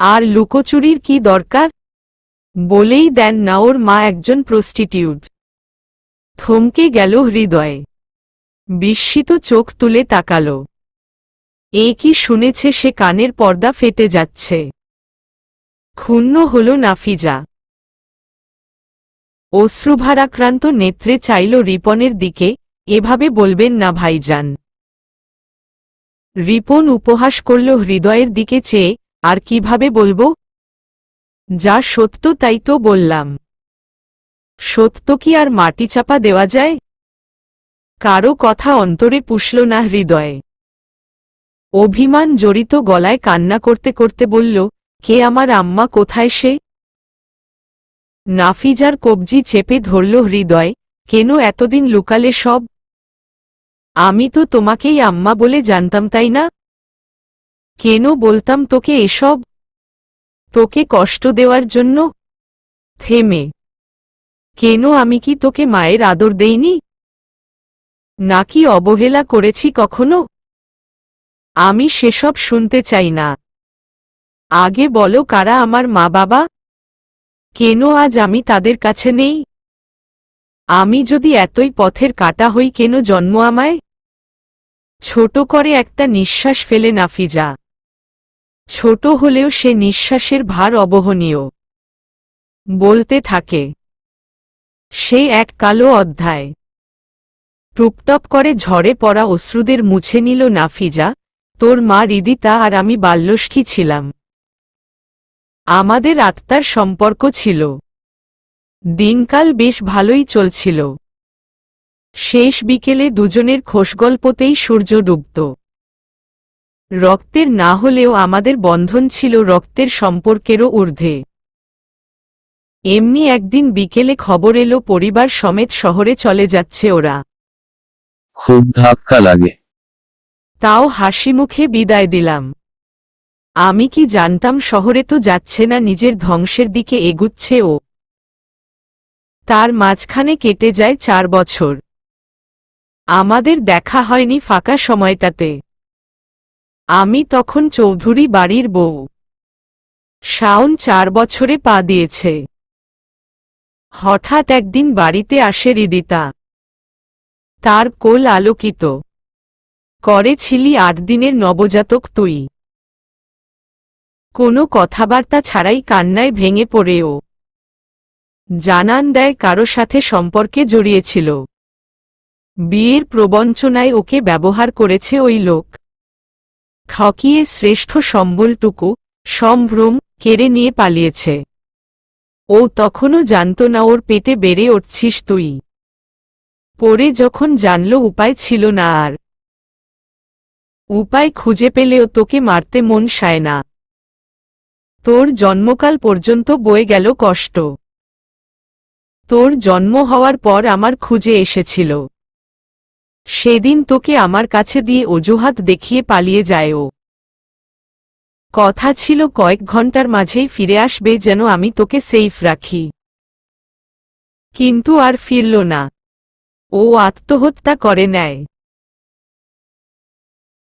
আর লুকোচুরির কি দরকার? বলেই দেন না ওর মা একজন প্রস্টিটিউট। থমকে গেল হৃদয়ে। বিস্মিত চোখ তুলে তাকাল। এ কি শুনেছে সে? কানের পর্দা ফেটে যাচ্ছে। ক্ষুণ্ণ হল নাফিজা। অশ্রুভারাক্রান্ত নেত্রে চাইল রিপনের দিকে। এভাবে বলবেন না ভাইজান। রিপন উপহাস করল হৃদয়ের দিকে চেয়ে। আর কিভাবে বলবো? যা সত্য তাই তো বললাম। সত্য কি আর মাটি চাপা দেওয়া যায়? কারো কথা অন্তরে পুষল না হৃদয়ে। অভিমান জড়িত গলায় কান্না করতে করতে বলল, কে আমার আম্মা? কোথায় সে? নাফিজার কবজি চেপে ধরল হৃদয়। কেন এতদিন লুকালে সব? আমি তো তোমাকেই আম্মা বলে জানতাম, তাই না? কেন বলতাম তোকে এসব? তোকে কষ্ট দেওয়ার জন্য? থেমে। কেন? আমি কি তোকে মায়ের আদর দেইনি? নাকি অবহেলা করেছি কখনো? আমি সেসব শুনতে চাই না। আগে বলো, কারা আমার মা বাবা? কেন আজ আমি তাদের কাছে নেই? আমি যদি এতই পথের কাটা হই, কেন জন্ম আমায়? ছোট করে একটা নিঃশ্বাস ফেলে নাফিজা। ছোট হলেও সে নিঃশ্বাসের ভার অবহনীয়। বলতে থাকে। সে এক কালো অধ্যায়। টুপটপ করে ঝরে পড়া অশ্রুদের মুছে নিল নাফিজা। তোর মা হৃদিতা আর আমি বাল্যসখী ছিলাম। আমাদের আত্মার সম্পর্ক ছিল। দিনকাল বেশ ভালোই চলছিল। শেষ বিকেলে দুজনের খোশগল্পতেই সূর্য ডুবত। রক্তের না হলেও আমাদের বন্ধন ছিল রক্তের সম্পর্কেরও ঊর্ধ্বে। এমনি একদিন বিকেলে খবর এলো পরিবার সমেত শহরে চলে যাচ্ছে ওরা। খুব ধাক্কা লাগে। তাও হাসিমুখে বিদায় দিলাম। আমি কি জানতাম শহরে তো যাচ্ছে না, নিজের ধ্বংসের দিকে এগুচ্ছে ও। তার মাঝখানে কেটে যায় 4 বছর। আমাদের দেখা হয়নি ফাঁকা সময়টাতে। আমি তখন চৌধুরী বাড়ির বউ। শাওন 4 বছরে পা দিয়েছে। হঠাৎ একদিন বাড়িতে আসে হৃদিতা। তার কোল আলোকিত। করেছিলি 8 দিনের নবজাতক তুই। কোনো কথাবার্তা ছাড়াই কান্নায় ভেঙে পড়ে ও জানান দেয় কারো সাথে সম্পর্কে জড়িয়েছিল। বিয়ের প্রবঞ্চনায় ওকে ব্যবহার করেছে ওই লোক। ঠকিয়ে শ্রেষ্ঠ সম্বলটুকু, সম্ভ্রম, কেড়ে নিয়ে পালিয়েছে। ও তখনও জানত না ওর পেটে বেড়ে উঠছিস তুই। পরে যখন জানল উপায় ছিল না আর। উপায় খুঁজে পেলেও তোকে মারতে মন সায় না। তোর জন্মকাল পর্যন্ত বয়ে গেল কষ্ট। তোর জন্ম হওয়ার পর আমার খুঁজে এসেছিল। সেদিন তোকে আমার কাছে দিয়ে অজুহাত দেখিয়ে পালিয়ে যায় ও। কথা ছিল কয়েক ঘন্টার মাঝেই ফিরে আসবে যেন আমি তোকে সেফ রাখি। কিন্তু আর ফিরল না। ও আত্মহত্যা করে নেয়।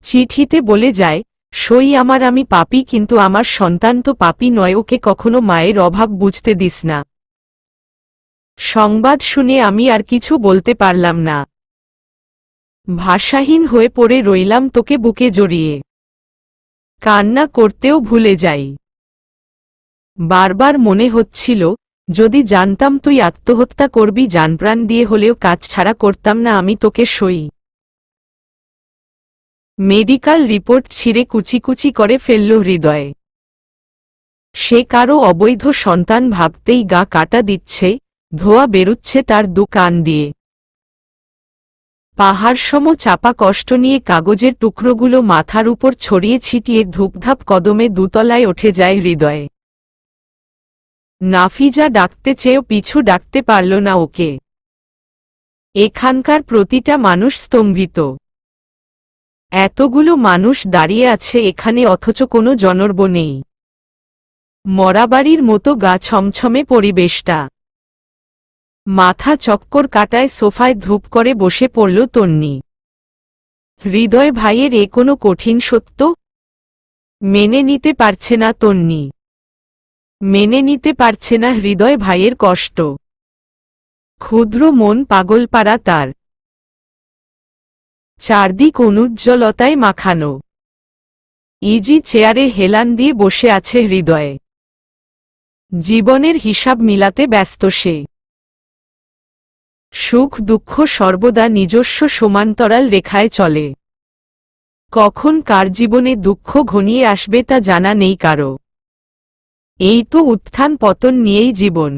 চিঠিতে বলে যায়, সই আমার আমি পাপী কিন্তু আমার সন্তান তো পাপী নয়, ওকে কখনো মায়ের অভাব বুঝতে দিস না। সংবাদ শুনে আমি আর কিছু বলতে পারলাম না। ভাষাহীন হয়ে পড়ে রইলাম তোকে বুকে জড়িয়ে। কান্না করতেও ভুলে যাই। বারবার মনে হচ্ছিল, যদি জানতাম তুই আত্মহত্যা করবি জানপ্রাণ দিয়ে হলেও কাজ ছাড়া করতাম না আমি তোকে সই। মেডিকেল রিপোর্ট ছিঁড়ে কুচি কুচি করে ফেলল হৃদয়। সে কারো অবৈধ সন্তান ভাবতেই গা কাটা দিচ্ছে, ধোঁয়া বেরুচ্ছে তার দু কান দিয়ে। পাহাড়সম চাপা কষ্ট নিয়ে কাগজের টুকরোগুলো মাথার উপর ছড়িয়ে ছিটিয়ে ধূপধাপ কদমে দুতলায় উঠে যায় হৃদয়ে। নাফিজা ডাকতে চেয়েও পিছু ডাকতে পারল না ওকে। এখানকার প্রতিটা মানুষ স্তম্ভিত। এতগুলো মানুষ দাঁড়িয়ে আছে এখানে অথচ কোনো জনর্ব নেই। মরাবাড়ির মতো গা ছমছমে পরিবেশটা। মাথা চক্কর কাটায় সোফায় ধূপ করে বসে পড়ল তন্নি। হৃদয় ভাইয়ের এ কোনো কঠিন সত্য? মেনে নিতে পারছে না তন্নি। মেনে নিতে পারছে না হৃদয় ভাইয়ের কষ্ট। ক্ষুদ্র মন পাগলপাড়া তার। চারদিক অনুজ্জ্বলতায় মাখানো। ইজি চেয়ারে হেলান দিয়ে বসে আছে হৃদয়ে। জীবনের হিসাব মিলাতে ব্যস্ত সে। সুখ দুঃখ সর্বদা নিজস্ব সমান্তরাল রেখায় চলে। কখন কার জীবনে দুঃখ ঘনিয়ে আসবে তা জানা নেই কারো। এই তো উত্থান পতন নিয়েই জীবন।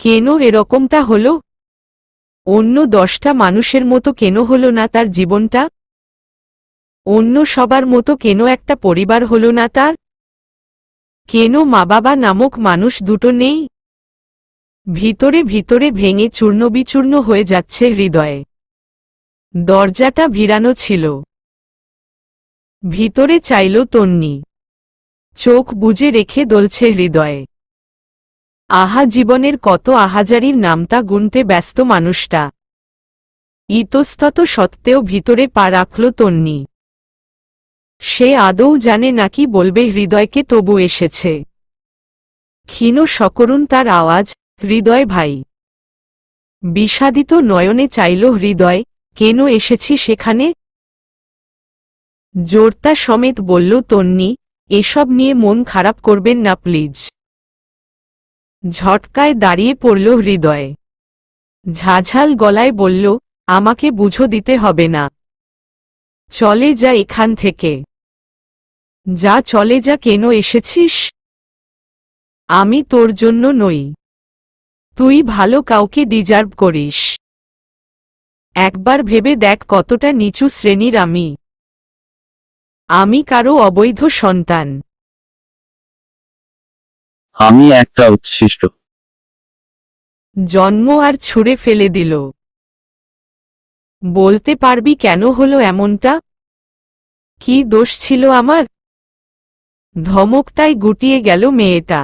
কেন এরকমটা হলো? অন্য 10টা মানুষের মতো কেন হলো না তার জীবনটা? অন্য সবার মতো কেন একটা পরিবার হলো না তার? কেন মা বাবা নামক মানুষ দুটো নেই? ভিতরে ভিতরে ভেঙে চূর্ণবিচূর্ণ হয়ে যাচ্ছে হৃদয়ে। দরজাটা ভিড়ানো ছিল। ভিতরে চাইল তন্নি। চোখ বুজে রেখে দলছে হৃদয়ে। আহা জীবনের কত আহাজারির নামতা গুনতে ব্যস্ত মানুষটা। ইতস্তত সত্ত্বেও ভিতরে পা রাখল তন্নি। সে আদৌ জানে নাকি বলবে হৃদয়কে তবু এসেছে। ক্ষীণ সকরুণ তার আওয়াজ, হৃদয় ভাই। বিষাদিত নয়নে চাইল হৃদয়, কেন এসেছি সেখানে? জোরতা সমেত বলল তন্নি, এসব নিয়ে মন খারাপ করবেন না প্লিজ। ঝটকায় দাঁড়িয়ে পড়ল হৃদয়ে। ঝাঝাল গলায় বলল, আমাকে বুঝো দিতে হবে না। চলে যা এখান থেকে। যা চলে যা। কেন এসেছিস? আমি তোর জন্য নই। তুই ভালো কাউকে ডিজার্ভ করিস। একবার ভেবে দেখ কতটা নিচু শ্রেণীর আমি। আমি কারো অবৈধ সন্তান। আমি একটা উচ্ছিষ্ট। জন্ম আর ছুঁড়ে ফেলে দিল। বলতে পারবি কেন হলো এমনটা? কি দোষ ছিল আমার? ধমকটাই গুটিয়ে গেল মেয়েটা।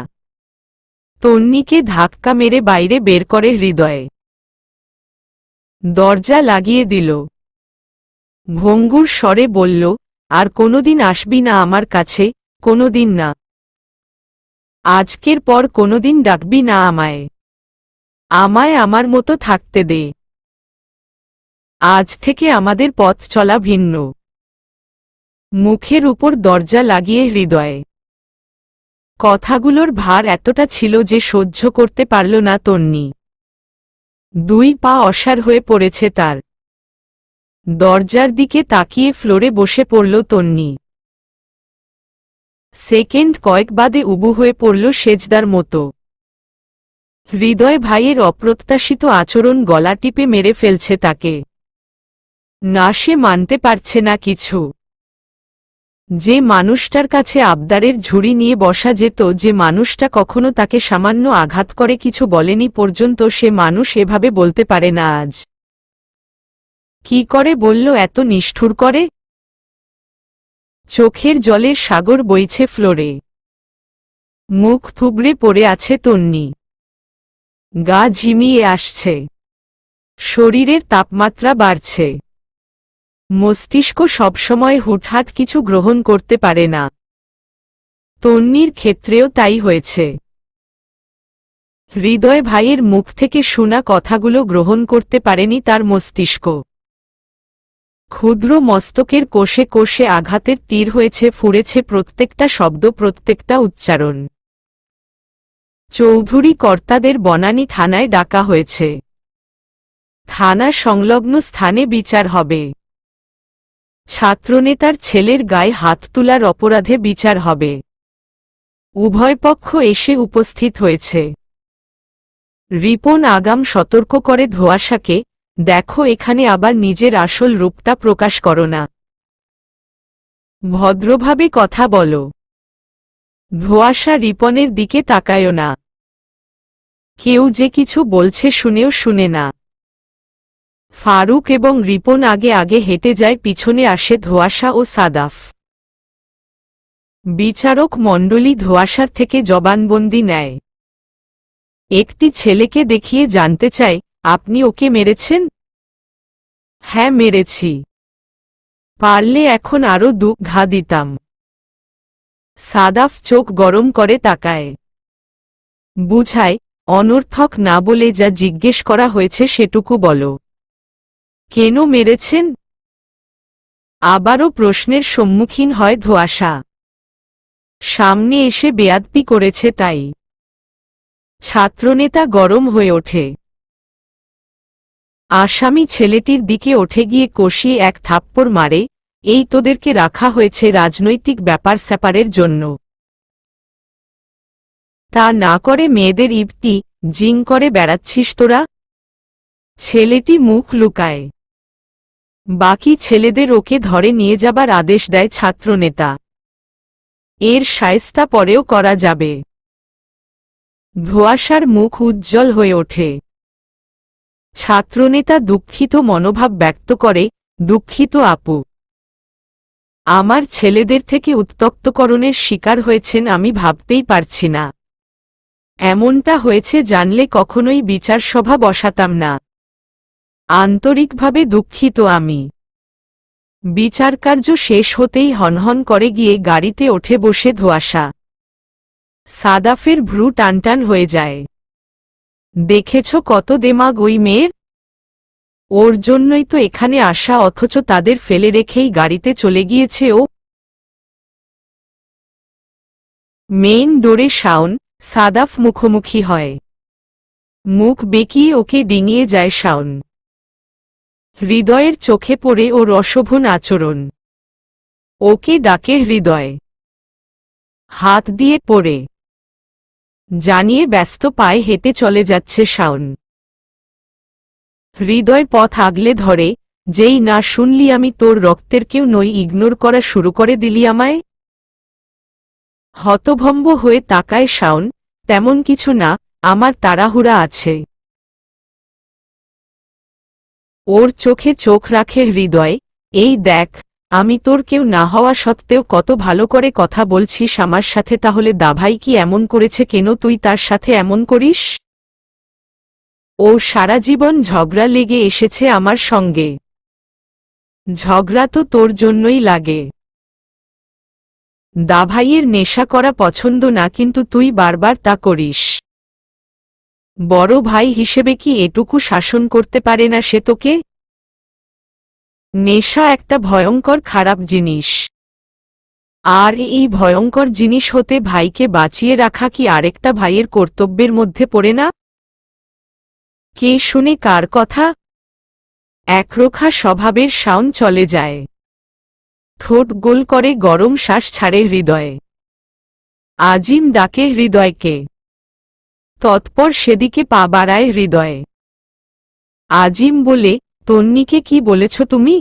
তন্নিকে ধাক্কা মেরে বাইরে বের করে হৃদয়ে। দরজা লাগিয়ে দিল। ভঙ্গুর স্বরে বলল, আর কোনোদিন আসবি না আমার কাছে, কোনোদিন না। আজকের পর কোনোদিন ডাকবি না আমায়। আমায় আমার মতো থাকতে দে। আজ থেকে আমাদের পথ চলা ভিন্ন। মুখের উপর দরজা লাগিয়ে হৃদয়ে। কথাগুলোর ভার এতটা ছিল যে সহ্য করতে পারল না তন্নি। 2 পা অসাড় হয়ে পড়েছে তার। দরজার দিকে তাকিয়ে ফ্লোরে বসে পড়ল তন্নি। সেকেন্ড কয়েক বাদে উবু হয়ে পড়ল সেজদার মতো। হৃদয় ভাইয়ের অপ্রত্যাশিত আচরণ গলা টিপে মেরে ফেলছে তাকে। না, সে মানতে পারছে না কিছু। যে মানুষটার কাছে আবদারের ঝুড়ি নিয়ে বসা যেত, যে মানুষটা কখনো তাকে সামান্য আঘাত করে কিছু বলেনি পর্যন্ত, সে মানুষ এভাবে বলতে পারে না আজ। কি করে বলল এত নিষ্ঠুর করে? চোখের জলের সাগর বইছে ফ্লোরে। মুখ থুবড়ে পড়ে আছে তন্নি। গা ঝিমিয়ে আসছে। শরীরের তাপমাত্রা বাড়ছে। মস্তিষ্ক সবসময় হুটহাট কিছু গ্রহণ করতে পারে না। তন্নির ক্ষেত্রেও তাই হয়েছে। হৃদয় ভাইয়ের মুখ থেকে শোনা কথাগুলো গ্রহণ করতে পারেনি তার মস্তিষ্ক। ক্ষুদ্র মস্তকের কোষে কোষে আঘাতের তীর হয়েছে, ফুঁড়েছে প্রত্যেকটা শব্দ, প্রত্যেকটা উচ্চারণ। চৌধুরী কর্তাদের বনানী থানায় ডাকা হয়েছে। থানা সংলগ্ন স্থানে বিচার হবে। ছাত্রনেতার ছেলের গায়ে হাত তোলার অপরাধে বিচার হবে। উভয় পক্ষ এসে উপস্থিত হয়েছে। রিপন আগাম সতর্ক করে ধোঁয়াশাকে, দেখো এখানে আবার নিজের আসল রূপটা প্রকাশ করো না। ভদ্রভাবে কথা বলো। ধোঁয়াশা রিপনের দিকে তাকায়ও না। কেউ যে কিছু বলছে শুনেও শুনে না। ফারুক এবং রিপন আগে আগে হেঁটে যায়, পিছনে আসে ধোঁয়াশা ও সাদাফ। বিচারক মণ্ডলী ধোঁয়াশার থেকে জবানবন্দি নেয়। একটি ছেলেকে দেখিয়ে জানতে চায়, আপনি ওকে মেরেছেন? হ্যাঁ, মেরেছি। পারলে এখন আরও 2 ঘা দিতাম। সাদাফ চোখ গরম করে তাকায়। বুঝায়, অনর্থক না বলে যা জিজ্ঞেস করা হয়েছে সেটুকু বলো। কেন মেরেছেন? আবারও প্রশ্নের সম্মুখীন হয় ধোঁয়াশা। সামনে এসে বেয়াদবি করেছে তাই। ছাত্রনেতা গরম হয়ে ওঠে। আসামি ছেলেটির দিকে ওঠে গিয়ে কষিয়ে এক থাপ্পড় মারে, এই তোদেরকে রাখা হয়েছে রাজনৈতিক ব্যাপার স্যাপারের জন্য। তা না করে মেয়েদের ইবটি জিং করে বেড়াচ্ছিস তোরা? ছেলেটি মুখ লুকায়। বাকি ছেলেদের ওকে ধরে নিয়ে যাবার আদেশ দেয় ছাত্রনেতা। এর শায়েস্তা পরেও করা যাবে। ধোঁয়াশার মুখ উজ্জ্বল হয়ে ওঠে। ছাত্রনেতা দুঃখিত মনোভাব ব্যক্ত করে, দুঃখিত আপু। আমার ছেলেদের থেকে উত্ত্যক্তকরণের শিকার হয়েছেন আমি ভাবতেই পারছি না। এমনটা হয়েছে জানলে কখনোই বিচার সভা বসাতাম না। আন্তরিকভাবে দুঃখিত আমি। বিচারকার্য শেষ হতেই হনহন করে গিয়ে গাড়িতে ওঠে বসে ধোঁয়াশা। সাদাফের ভ্রু টানটান হয়ে যায়। দেখেছ কত দেমাগ ওই মেয়ের? ওর জন্যই তো এখানে আসা, অথচ তাদের ফেলে রেখেই গাড়িতে চলে গিয়েছে ও। মেইন ডোরে শাওন, সাদাফ মুখোমুখি হয়। মুখ বেঁকিয়ে ওকে ডিঙিয়ে যায় শাওন। হৃদয়ের চোখে পড়ে ওর অশোভন আচরণ। ওকে ডাকে হৃদয়। হাত দিয়ে পড়ে জানিয়ে ব্যস্ত পায়ে হেঁটে চলে যাচ্ছে শাওন। হৃদয় পথ আগলে ধরে, যেই না শুনলি আমি তোর রক্তের কেউ নই ইগনোর করা শুরু করে দিলি আমায়। হতভম্ব হয়ে তাকায় শাওন, তেমন কিছু না, আমার তাড়াহুড়া আছে। ওর চোখে চোখ রাখে হৃদয়, এই দেখ, আমি তোর কেউ না হওয়া সত্ত্বেও কত ভালো করে কথা বলছিস আমার সাথে, তাহলে দাভাই কি এমন করেছে কেন তুই তার সাথে এমন করিস? ও সারা জীবন ঝগড়া লেগে এসেছে আমার সঙ্গে। ঝগড়া তো তোর জন্যই লাগে। দাভাইয়ের নেশা করা পছন্দ না, কিন্তু তুই বারবার তা করিস। বড় ভাই হিসেবে কি এটুকু শাসন করতে পারে না সে তোকে? নেশা একটা ভয়ঙ্কর খারাপ জিনিস, আর এই ভয়ঙ্কর জিনিস হতে ভাইকে বাঁচিয়ে রাখা কি আরেকটা ভাইয়ের কর্তব্যের মধ্যে পড়ে না? কে শুনে কার কথা? একরোখা স্বভাবের শাওন চলে যায়। ঠোঁট গোল করে গরম শ্বাস ছাড়ে হৃদয়ে। আজিম ডাকে হৃদয়কে। তৎপর সেদিকে পা বাড়ায় হৃদয়ে। আজিম বলে, তন্নিকে কি বলেছ তুমি?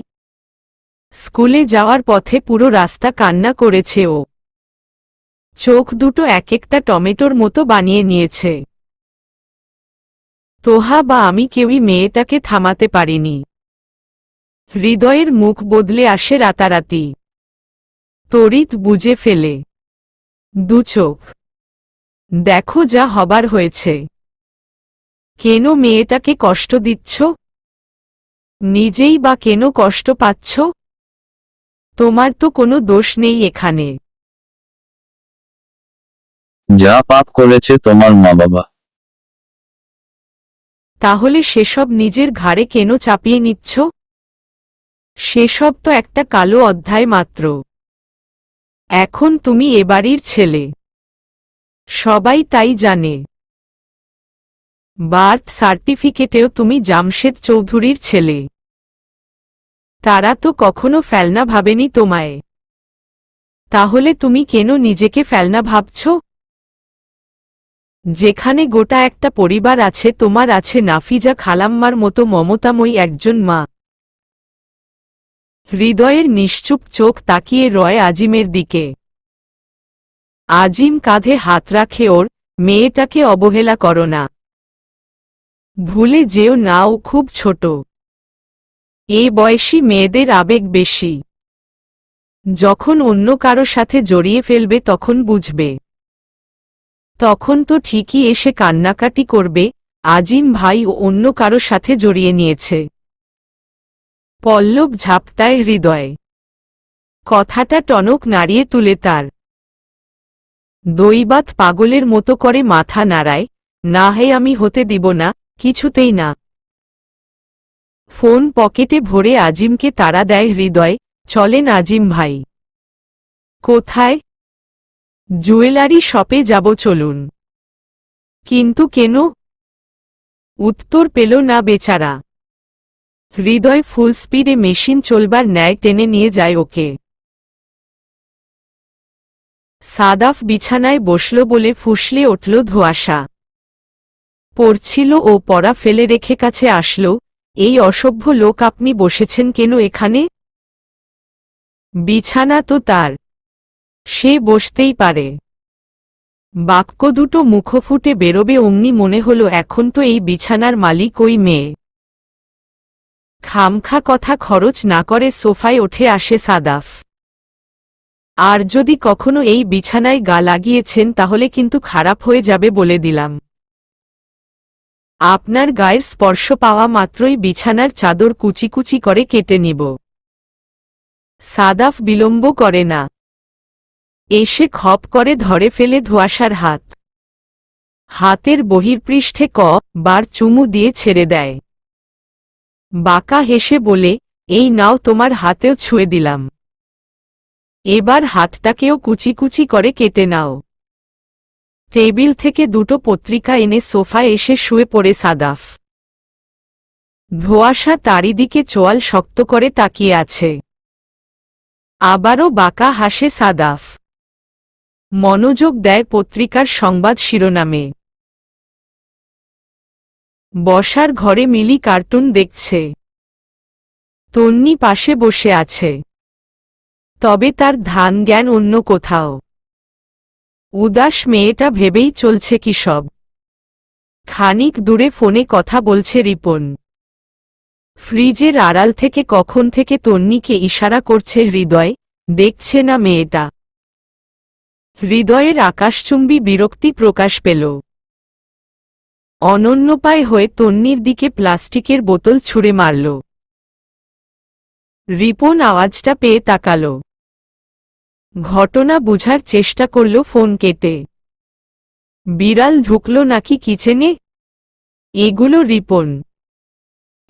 স্কুলে যাওয়ার পথে পুরো রাস্তা কান্না করেছে ও। চোখ দুটো এক একটা টমেটোর মতো বানিয়ে নিয়েছে। তোহা বা আমি কেউই মেয়েটাকে থামাতে পারিনি। হৃদয়ের মুখ বদলে আসে রাতারাতি। তড়িৎ বুঝে ফেলে। দু চোখ। দেখো যা হবার হয়েছে। কেন মেয়েটাকে কষ্ট দিচ্ছ? নিজেই বা কেন কষ্ট পাচ্ছ? তোমার তো কোনো দোষ নেই এখানে। যা পাপ করেছে তোমার মা বাবা। তাহলে সেসব নিজের ঘাড়ে কেন চাপিয়ে নিচ্ছ? সেসব তো একটা কালো অধ্যায় মাত্র। এখন তুমি এ বাড়ির ছেলে। সবাই তাই জানে। বার্থ সার্টিফিকেটেও তুমি জামশেদ চৌধুরীর ছেলে। তারা তো কখনো ফেলনা ভাবেনি তোমায়। তাহলে তুমি কেন নিজেকে ফেলনা ভাবছ? যেখানে গোটা একটা পরিবার আছে, তোমার আছে নাফিজা খালাম্মার মতো মমতাময়ী একজন মা। হৃদয়ের নিশ্চুপ চোখ তাকিয়ে রয় আজিমের দিকে। আজিম কাঁধে হাত রাখে ওর, মেয়েটাকে অবহেলা করো না। ভুলে যেও না ও খুব ছোট। এ বয়সী মেয়েদের আবেগ বেশি। যখন অন্য কারো সাথে জড়িয়ে ফেলবে তখন বুঝবে। তখন তো ঠিকই এসে কান্নাকাটি করবে। আজিম ভাই ও অন্য কারো সাথে জড়িয়ে নিয়েছে। পল্লব ঝাপটায় হৃদয়ে। কথাটা টনক নাড়িয়ে তুলে তার। দৈবাত পাগলের মতো করে মাথা নাড়ায়, না হে আমি হতে দিব না, কিছুতেই না। ফোন পকেটে ভরে আজিমকে তাড়া দেয় হৃদয়, চলেন আজিম ভাই। কোথায়? জুয়েলারি শপে যাব, চলুন। কিন্তু কেন? উত্তর পেল না বেচারা। হৃদয় ফুল স্পিডে মেশিন চলবার ন্যায় টেনে নিয়ে যায় ওকে। সাদাফ বিছানায় বসল বলে ফুসলে উঠল ধোঁয়াশা। পড়ছিল ও পড়া ফেলে রেখে কাছে আসল, এই অসভ্য লোক আপনি বসেছেন কেন এখানে? বিছানা তো তার, সে বসতেই পারে। বাক্য দুটো মুখ ফুটে বেরোবে অমনি মনে হল এখন তো এই বিছানার মালিক ওই মেয়ে। খামখা কথা খরচ না করে সোফায় উঠে আসে সাদাফ। আর যদি কখনো এই বিছানায় গা লাগিয়েছেন তাহলে কিন্তু খারাপ হয়ে যাবে বলে দিলাম। আপনার গায়ের স্পর্শ পাওয়া মাত্রই বিছানার চাদর কুচি কুচি করে কেটে নিব। সাদাফ বিলম্ব করে না। এসে খপ করে ধরে ফেলে ধোঁয়াশার হাত। হাতের বহির্পৃষ্ঠে বার চুমু দিয়ে ছেড়ে দেয়। বাঁকা হেসে বলে, এই নাও তোমার হাতেও ছুঁয়ে দিলাম। এবার হাতটাকেও কুচি কুচি করে কেটে নাও। টেবিল থেকে দুটো পত্রিকা এনে সোফায় এসে শুয়ে পড়ে সাদাফ। ধোঁয়াশা তারই দিকে চোয়াল শক্ত করে তাকিয়ে আছে। আবারও বাঁকা হাসে সাদাফ। মনোযোগ দেয় পত্রিকার সংবাদ শিরোনামে। বসার ঘরে মিলি কার্টুন দেখছে। তন্নি পাশে বসে আছে। তবে তার ধ্যান জ্ঞান অন্য কোথাও। উদাস মেয়েটা ভেবেই চলছে কি সব। খানিক দূরে ফোনে কথা বলছে রিপন। ফ্রিজের আড়াল থেকে কখন থেকে তন্নিকে ইশারা করছে হৃদয়, দেখছে না মেয়েটা। হৃদয়ের আকাশচুম্বী বিরক্তি প্রকাশ পেল। অনন্যপায় হয়ে তন্নির দিকে প্লাস্টিকের বোতল ছুঁড়ে মারল। রিপন আওয়াজটা পেয়ে তাকাল। ঘটনা বুঝার চেষ্টা করল ফোন কেটে। বিড়াল ঢুকল নাকি কিচেনে? এগুলো রিপন।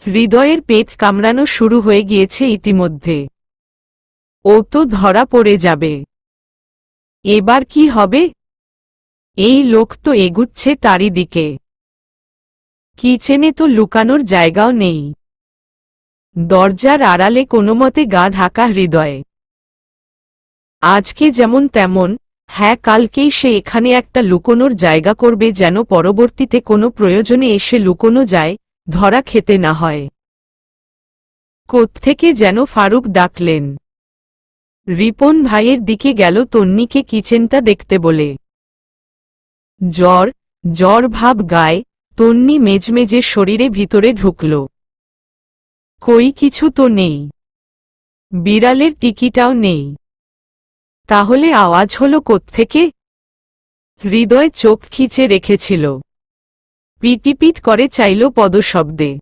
হৃদয়ের পেট কামড়ানো শুরু হয়ে গিয়েছে ইতিমধ্যে। ও তো ধরা পড়ে যাবে। এবার কি হবে? এই লোক তো এগুচ্ছে তারই দিকে। কিচেনে তো লুকানোর জায়গাও নেই। দরজার আড়ালে কোনোমতে গা ঢাকা হৃদয়ে। আজকে যেমন তেমন, হ্যাঁ কালকেই সে এখানে একটা লুকোনোর জায়গা করবে, যেন পরবর্তীতে কোনো প্রয়োজনে এসে লুকোনো যায়, ধরা খেতে না হয়। কোত্থেকে যেন ফারুক ডাকলেন। রিপন ভাইয়ের দিকে গেল তন্নিকে কিচেনটা দেখতে বলে। জ্বর জ্বর ভাব গায়ে, তন্নি মেজমেজে শরীরে ভিতরে ঢুকল। কই কিছু তো নেই। বিড়ালের টিকিটাও নেই। তাহলে আওয়াজ হলো কোত্থেকে? হৃদয় চোখ খিচে রেখেছিল। পিটিপিট করে চাইল পদশব্দে।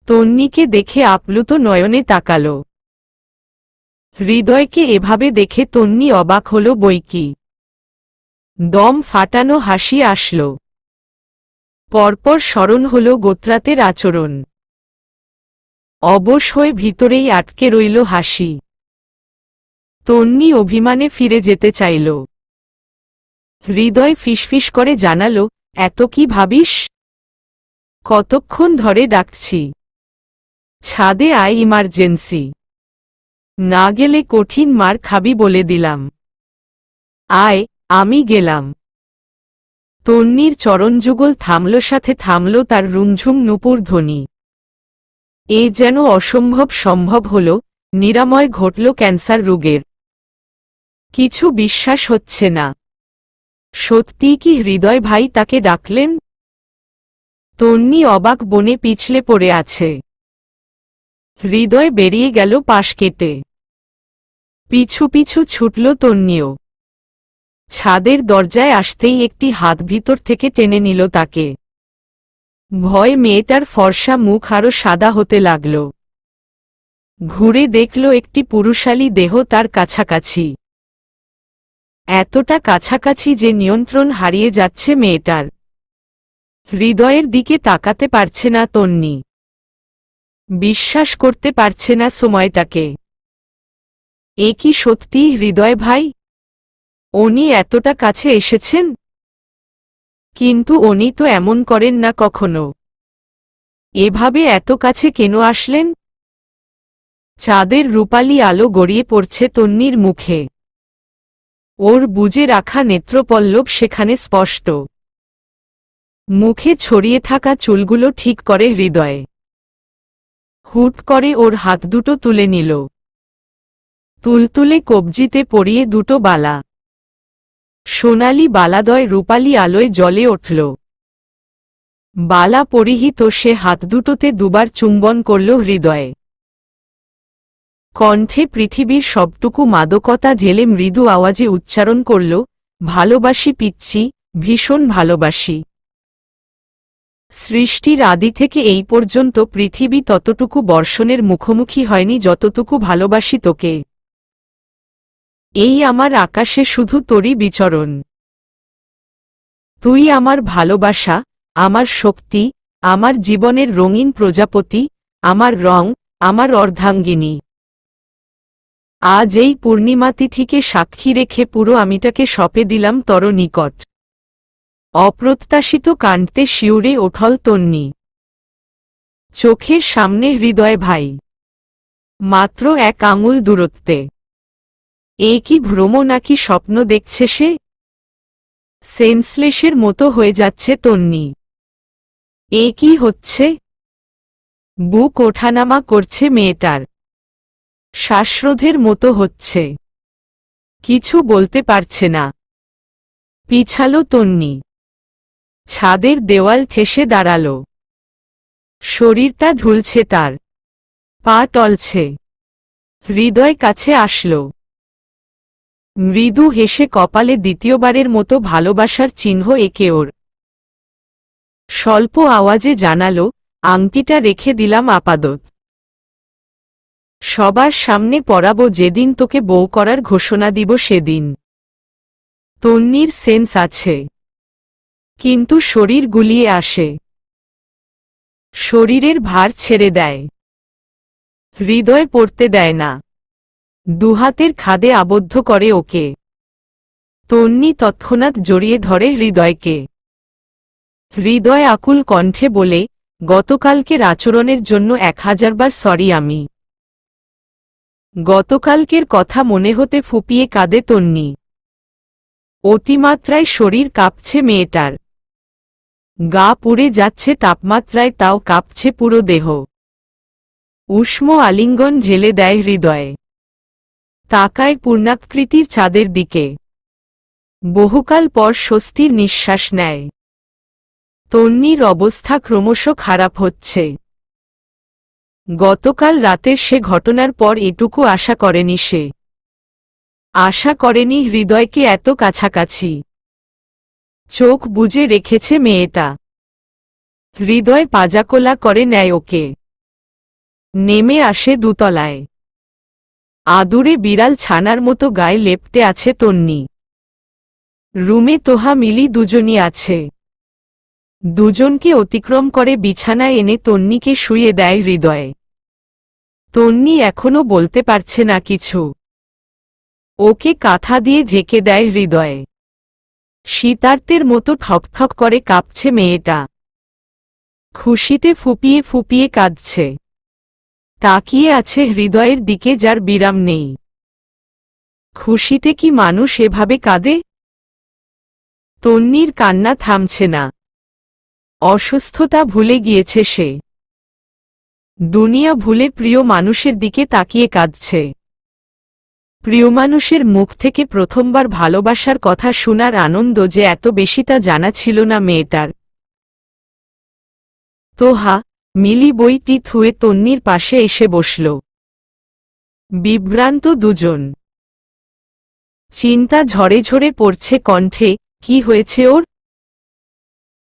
তন্নিকে দেখে আপ্লুত নয়নে তাকাল। হৃদয়কে এভাবে দেখে তন্নি অবাক হল বইকি। দম ফাটানো হাসি আসল। পরপর স্মরণ হল গোত্রাতের আচরণ। অবশ হয়ে ভিতরেই আটকে রইল হাসি। তন্নি অভিমানে ফিরে যেতে চাইল। হৃদয় ফিসফিস করে জানাল, এত কি ভাবিস? কতক্ষণ ধরে ডাকছি। ছাদে আয়, ইমার্জেন্সি। না গেলে কঠিন মার খাবি বলে দিলাম। আয়, আমি গেলাম। তন্নির চরণযুগল থামল, সাথে থামল তার রুমঝুম নূপুর ধ্বনি। এ যেন অসম্ভব সম্ভব হল, নিরাময় ঘটল ক্যান্সার রোগের। কিছু বিশ্বাস হচ্ছে না। সত্যিই কি হৃদয় ভাই তাকে ডাকলেন? তন্নি অবাক বনে পিছলে পড়ে আছে। হৃদয় বেরিয়ে গেল পাশ কেটে। পিছু পিছু ছুটল তন্নিও। ছাদের দরজায় আসতেই একটি হাত ভিতর থেকে টেনে নিল তাকে। ভয় মেয়েটার ফর্সা মুখ আরো সাদা হতে লাগল। ঘুরে দেখল একটি পুরুষালী দেহ তার কাছাকাছি। এতটা কাছাকাছি যে নিয়ন্ত্রণ হারিয়ে যাচ্ছে মেয়েটার। হৃদয়ের দিকে তাকাতে পারছে না তন্নি। বিশ্বাস করতে পারছে না সময়টাকে। এ কি সত্যিই হৃদয় ভাই? উনি এতটা কাছে এসেছেন? কিন্তু উনি তো এমন করেন না কখনো। এভাবে এত কাছে কেন আসলেন? চাঁদের রূপালী আলো গড়িয়ে পড়ছে তন্নির মুখে। ওর বুজে রাখা নেত্রপল্লব সেখানে স্পষ্ট। মুখে ছড়িয়ে থাকা চুলগুলো ঠিক করে হৃদয়ে। হুট করে ওর হাত দুটো তুলে নিল। তুলতুলে কবজিতে পরিয়ে দুটো বালা। সোনালি বালাদয় রূপালী আলোয় জ্বলে উঠল। বালা পরিহিত সে হাত দুটোতে দুবার চুম্বন করল হৃদয়ে। কণ্ঠে পৃথিবীর সবটুকু মাদকতা ঢেলে মৃদু আওয়াজে উচ্চারণ করল, ভালোবাসি পিচ্চি, ভীষণ ভালোবাসি। সৃষ্টির আদি থেকে এই পর্যন্ত পৃথিবী ততটুকু বর্ষণের মুখোমুখি হয়নি যতটুকু ভালোবাসি তোকে। এই আমার আকাশে শুধু তোরই বিচরণ। তুই আমার ভালোবাসা, আমার শক্তি, আমার জীবনের রঙিন প্রজাপতি, আমার রং, আমার অর্ধাঙ্গিনী। আজ এই পূর্ণিমা তিথিকে সাক্ষী রেখে পুরো আমিটাকে সঁপে দিলাম তর নিকট। অপ্রত্যাশিত কাণ্ডে শিউরে ওঠল তন্নি। চোখের সামনে হৃদয় ভাই। মাত্র এক আঙুল দূরত্বে। এ কি ভ্রম নাকি স্বপ্ন দেখছে সে? সেন্সলেসের মতো হয়ে যাচ্ছে তন্নি। এ কি হচ্ছে? বুক ওঠানামা করছে মেয়েটার। শ্বাসরোধের মতো হচ্ছে। কিছু বলতে পারছে না। পিছালো তন্নি। ছাদের দেওয়াল ঠেসে দাঁড়াল। শরীরটা ঢুলছে তার। পা টলছে। হৃদয় কাছে আসল। মৃদু হেসে কপালে দ্বিতীয়বারের মতো ভালোবাসার চিহ্ন এঁকে ওর। স্বল্প আওয়াজে জানাল, আংটিটা রেখে দিলাম আপাতত। সবার সামনে পড়াবো যেদিন তোকে বউ করার ঘোষণা দিব সেদিন। তন্নির সেন্স আছে, কিন্তু শরীর গুলিয়ে আসে। শরীরের ভার ছেড়ে দেয়, হৃদয় পড়তে দেয় না। দুহাতের খাদে আবদ্ধ করে ওকে। তন্নি তৎক্ষণাৎ জড়িয়ে ধরে হৃদয়কে। হৃদয় আকুল কণ্ঠে বলে, গতকালকের আচরণের জন্য 1000 বার সরি আমি। গতকালকের কথা মনে হতে ফুপিয়ে কাঁদে তন্নি। অতিমাত্রায় শরীর কাঁপছে মেয়েটার। গা পুড়ে যাচ্ছে তাপমাত্রায়, তাও কাঁপছে পুরো দেহ। উষ্ণ আলিঙ্গন ঢেলে দেয় হৃদয়ে। তাকায় পূর্ণাকৃতির চাঁদের দিকে। বহুকাল পর স্বস্তির নিঃশ্বাস নেয়। তন্নির অবস্থা ক্রমশ খারাপ হচ্ছে। গতকাল রাতের সে ঘটনার পর এটুকু আশা করেনি সে। আশা করেনি হৃদয়কে এত কাছাকাছি। চোখ বুজে রেখেছে মেয়েটা। হৃদয় পাজাকোলা করে নেয় ওকে। নেমে আসে দুতলায়। আদুরে বিড়াল ছানার মতো গায়ে লেপ্টে আছে তন্নি। রুমে তোহা মিলি দুজনই আছে। দুজনকে অতিক্রম করে বিছানায় এনে তন্নিকে শুইয়ে দেয় হৃদয়ে। তন্নি এখনো বলতে পারছে না কিছু। ওকে কাঁথা দিয়ে ঢেকে দেয় হৃদয়ে। শীতার্তের মতো ঠকঠক করে কাঁপছে মেয়েটা। খুশিতে ফুপিয়ে ফুপিয়ে কাঁদছে। তাকিয়ে আছে হৃদয়ের দিকে, যার বিরাম নেই। খুশিতে কি মানুষ এভাবে কাঁদে? তন্নির কান্না থামছে না। অসুস্থতা ভুলে গিয়েছে সে। দুনিয়া ভুলে প্রিয় মানুষের দিকে তাকিয়ে কাঁদছে। প্রিয় মানুষের মুখ থেকে প্রথমবার ভালোবাসার কথা শোনার আনন্দ যে এত বেশি তা জানা ছিল না মেয়েটার। তোহা, মিলি বইটি থুয়ে তন্নির পাশে এসে বসল। বিভ্রান্ত দুজন। চিন্তা ঝরে ঝরে পড়ছে কণ্ঠে, কি হয়েছে ওর?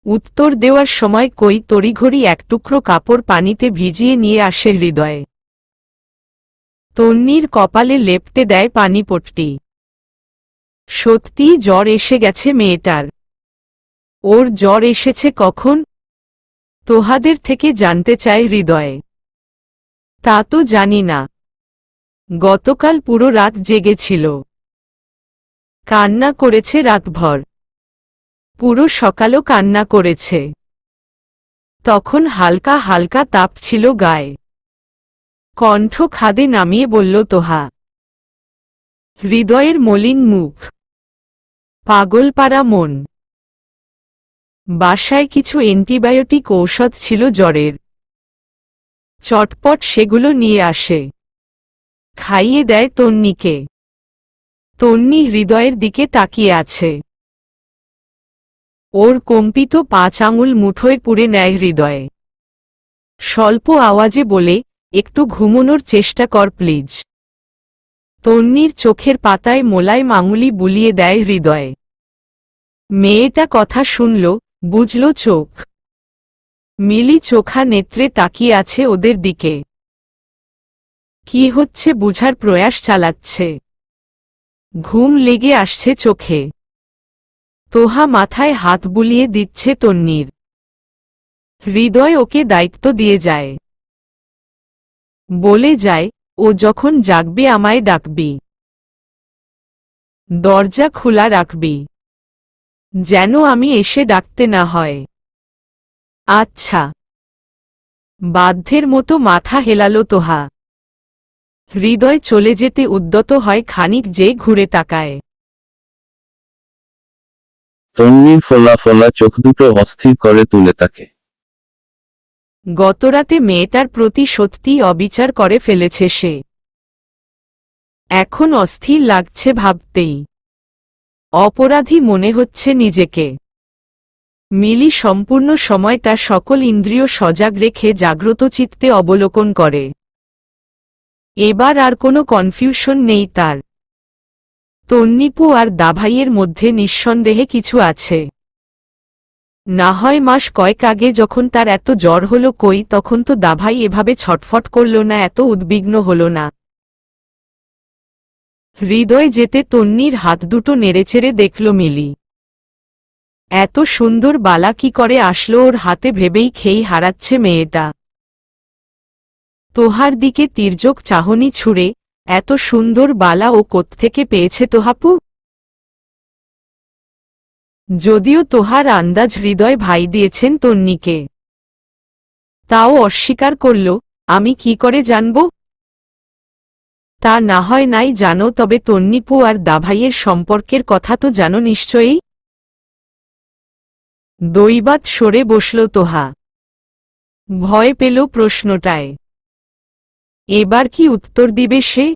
উত্তর দেওয়ার সময় কই তড়িঘড়ি এক টুকরো কাপড় পানিতে ভিজিয়ে নিয়ে আসে হৃদয়ে। তন্নির কপালে লেপ্টে দেয় পানিপট্টি। সত্যিই জ্বর এসে গেছে মেয়েটার। ওর জ্বর এসেছে কখন? তোহাদের থেকে জানতে চায় হৃদয়ে। তা তো জানি না। গতকাল পুরো রাত জেগেছিল। কান্না করেছে রাতভর। পুরো সকালও কান্না করেছে। তখন হালকা হালকা তাপ ছিল গায়ে। কণ্ঠ খাদে নামিয়ে বলল তোহা। হৃদয়ের মলিন মুখ। পাগলপাড়া মন। বাসায় কিছু অ্যান্টিবায়োটিক ঔষধ ছিল জ্বরের। চটপট সেগুলো নিয়ে আসে। খাইয়ে দেয় তন্নিকে। তন্নি হৃদয়ের দিকে তাকিয়ে আছে। ওর কম্পিত 5 আঙুল মুঠোয় পুড়ে নেয় হৃদয়ে। স্বল্প আওয়াজে বলে, একটু ঘুমোনোর চেষ্টা কর প্লিজ। তন্নির চোখের পাতায় মোলায়েম আঙুলি বুলিয়ে দেয় হৃদয়ে। মেয়েটা কথা শুনল, বুঝল চোখ। মিলি চোখা নেত্রে তাকিয়ে আছে ওদের দিকে। কি হচ্ছে বুঝার প্রয়াস চালাচ্ছে। ঘুম লেগে আসছে চোখে। তোহা মাথায় হাত বুলিয়ে দিচ্ছে তন্নির। হৃদয় ওকে দায়িত্ব দিয়ে যায়। বলে যায়, ও যখন জাগবে আমায় ডাকবি। দরজা খোলা রাখবি। যেন আমি এসে ডাকতে না হয়। আচ্ছা। বাধ্যের মতো মাথা হেলালো তোহা। হৃদয় চলে যেতে উদ্যত হয়, খানিক যে ঘুরে তাকায়। তন্নির ফোলা ফোলা চোখ দুটো অস্থির করে তুলে তাকে। গতরাতে মেয়েটার প্রতি সত্যিই অবিচার করে ফেলেছে সে। এখন অস্থির লাগছে ভাবতেই। অপরাধী মনে হচ্ছে নিজেকে। মিলি সম্পূর্ণ সময়টা সকল ইন্দ্রিয় সজাগ রেখে জাগ্রত চিত্তে অবলোকন করে। এবার আর কোনো কনফিউশন নেই তার। তন্নিপু আর দাভাইয়ের মধ্যে নিঃসন্দেহে কিছু আছে। না হয় মাস কয়েক আগে যখন তার এত জ্বর হলো কই তখন তো দাভাই এভাবে ছটফট করল না, এত উদ্বিগ্ন হল না। হৃদয় যেতে তন্নির হাত দুটো নেড়েচেড়ে দেখল মিলি। এত সুন্দর বালা কি করে আসলো ওর হাতে ভেবেই খেই হারাচ্ছে মেয়েটা। তোহার দিকে তির্যক চাহনি ছুঁড়ে, এত সুন্দর বালা ও কোত্থেকে পেয়েছে তোহাপু? যদিও তোহার আন্দাজ হৃদয় ভাই দিয়েছেন তন্নিকে, তাও অস্বীকার করল। আমি কি করে জানব? তা না হয় নাই জানো, তবে তন্নিপু আর দাভাইয়ের সম্পর্কের কথা তো জানো নিশ্চয়ই। দৈবাত সরে বসল তোহা। ভয় পেল প্রশ্নটায়। এবার কি উত্তর দিবে সে?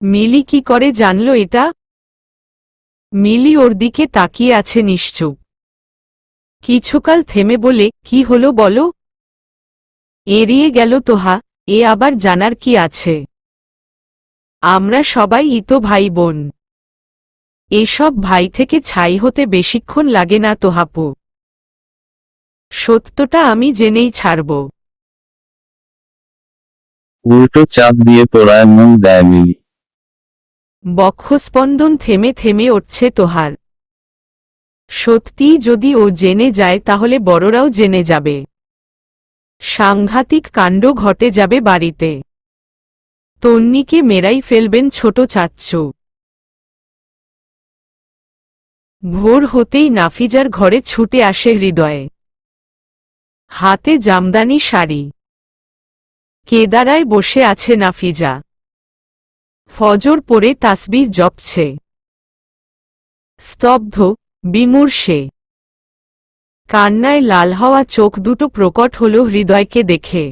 মিলি কি করে জানল এটা? মিলি ওর দিকে তাকিয়ে আছে নিশ্চুপ। কিছুকাল থেমে বলে, কি হলো বলো? এড়িয়ে গেল তোহা। এ আবার জানার কি আছে? আমরা সবাই তো ভাই বোন। এসব ভাই থেকে ছাই হতে বেশিক্ষণ লাগে না তোহাপু। সত্যটা আমি জেনেই ছাড়ব। উল্টো চাপ দিয়ে পড়ায় মন দেয় মিলি। বক্ষস্পন্দন থেমে থেমে উঠছে তোহার। সত্যিই যদি ও জেনে যায় তাহলে বড়রাও জেনে যাবে। সাংঘাতিক কাণ্ড ঘটে যাবে বাড়িতে। তন্নিকে মেরাই ফেলবেন ছোট চাচ্চু। ভোর হতেই নাফিজার ঘরে ছুটে আসে হৃদয়ে। হাতে জামদানি শাড়ি। কেদারায় বসে আছে নাফিজা। ফজর পরে তাসবিহ জপছে। স্তব্ধ, বিমূর্ষে। কান্নায় লাল হওয়া চোখ দুটো প্রকট হল হৃদয়কে দেখে।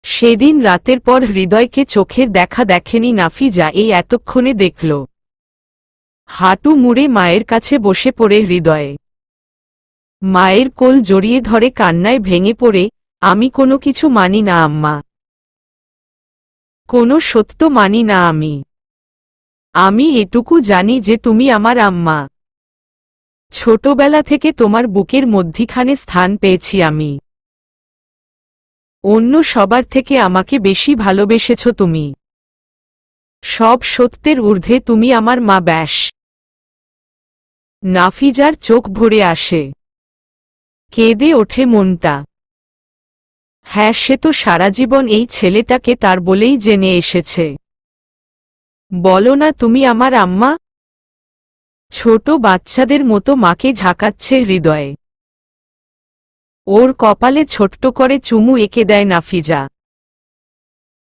সেদিন রাতের পর হৃদয়কে চোখের দেখা দেখেনি নাফিজা, এই এতক্ষণে দেখল। হাঁটু মুড়ে মায়ের কাছে বসে পড়ে হৃদয়ে। মায়ের কোল জড়িয়ে ধরে কান্নায় ভেঙে পড়ে, আমি কোনো কিছু মানি না আম্মা। কোনো সত্য মানি না আমি। আমি এটুকু জানি যে তুমি আমার আম্মা। ছোটবেলা থেকে তোমার বুকের মধ্যিখানে স্থান পেয়েছি আমি। অন্য সবার থেকে আমাকে বেশি ভালোবেসেছ তুমি। সব সত্যের ঊর্ধ্বে তুমি আমার মা ব্যাস। নাফিজার চোখ ভরে আসে। কেঁদে ওঠে মনটা। হ্যাঁ, সে তো সারা জীবন এই ছেলেটাকে তার বলেই জেনে এসেছে। বলো না তুমি আমার আম্মা। ছোট বাচ্চাদের মতো মাকে ঝাঁকাচ্ছে হৃদয়ে। ওর কপালে ছোট্ট করে চুমু এঁকে দেয় নাফিজা।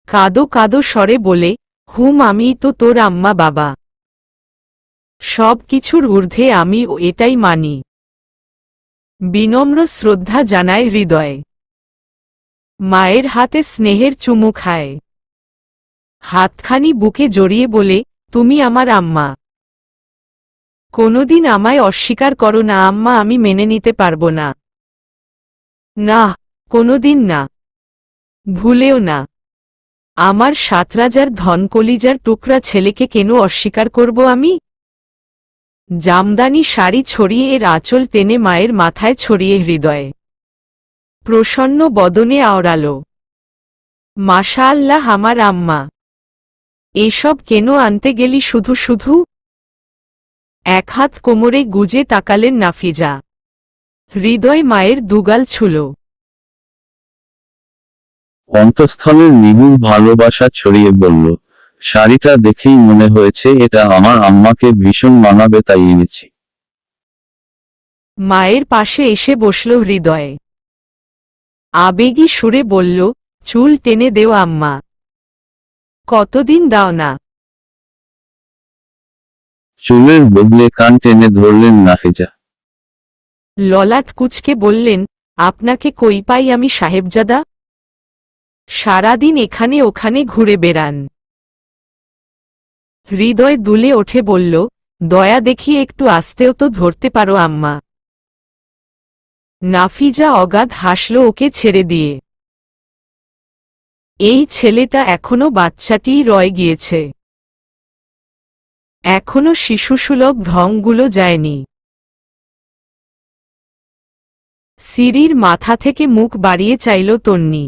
কাঁদো কাঁদো স্বরে বলে, হুম, আমিই তো তোর আম্মা বাবা। সব কিছুর ঊর্ধ্বে আমি এটাই মানি। বিনম্র শ্রদ্ধা জানায় হৃদয়ে। মায়ের হাতে স্নেহের চুমু খায়। হাতখানি বুকে জড়িয়ে বলে, তুমি আমার আম্মা। কোনোদিন আমায় অস্বীকার করো না আম্মা, আমি মেনে নিতে পারবো না। না, কোনোদিন না। ভুলেও না। আমার সাতরাজার ধনকলিজার টুকরা ছেলেকে কেন অস্বীকার করব আমি? জামদানি শাড়ি ছড়িয়ে এর আঁচল টেনে মায়ের মাথায় ছড়িয়ে হৃদয়ে প্রসন্ন বদনে আওড়ালো, মাশাআল্লাহ আমার আম্মা। এসব কেন আনতে গেলি শুধু শুধু? এক হাত কোমরে গুজে তাকালেন নাফিজা। হৃদয় মায়ের দুগাল ছুল। অন্তঃস্থলের নিবিড় ভালোবাসা ছড়িয়ে বলল, শাড়িটা দেখেই মনে হয়েছে এটা আমার আম্মাকে ভীষণ মানাবে, তাই এনেছি। মায়ের পাশে এসে বসল হৃদয়ে। আবেগী সুরে বলল, চুল টেনে দেও আম্মা। কতদিন দাও না? চুলের বদলে কান টেনে ধরলেন নাফিজা। ললাট কুচকে বললেন, আপনাকে কই পাই আমি সাহেবজাদা? সারাদিন এখানে ওখানে ঘুরে বেড়ান। হৃদয় দুলে ওঠে বলল, দয়া দেখিয়ে একটু আস্তেও তো ধরতে পারো আম্মা। নাফিজা অগাধ হাসল ওকে ছেড়ে দিয়ে। এই ছেলেটা এখনো বাচ্চাটিই রয়ে গিয়েছে। এখনো শিশুসুলভ ঢংগুলো যায়নি। সিঁড়ির মাথা থেকে মুখ বাড়িয়ে চাইল তন্নি।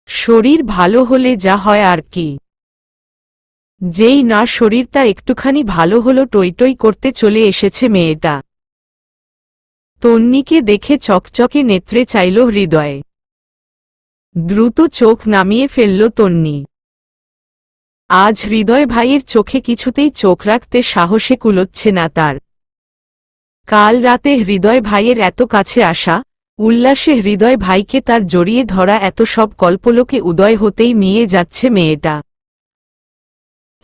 শরীর ভালো হলে যা হয় আর কি। যেই না শরীরটা একটুখানি ভালো হলো টইটই করতে চলে এসেছে মেয়েটা। তন্নিকে দেখে চকচকে নেত্রে চাইল হৃদয়ে। দ্রুত চোখ নামিয়ে ফেলল তন্নি। আজ হৃদয় ভাইয়ের চোখে কিছুতেই চোখ রাখতে সাহসে কুলোচ্ছে না তার। কাল রাতে হৃদয় ভাইয়ের এত কাছে আসা, উল্লাসে হৃদয় ভাইকে তার জড়িয়ে ধরা, এত সব কল্পলোকে উদয় হতেই মিয়ে যাচ্ছে মেয়েটা।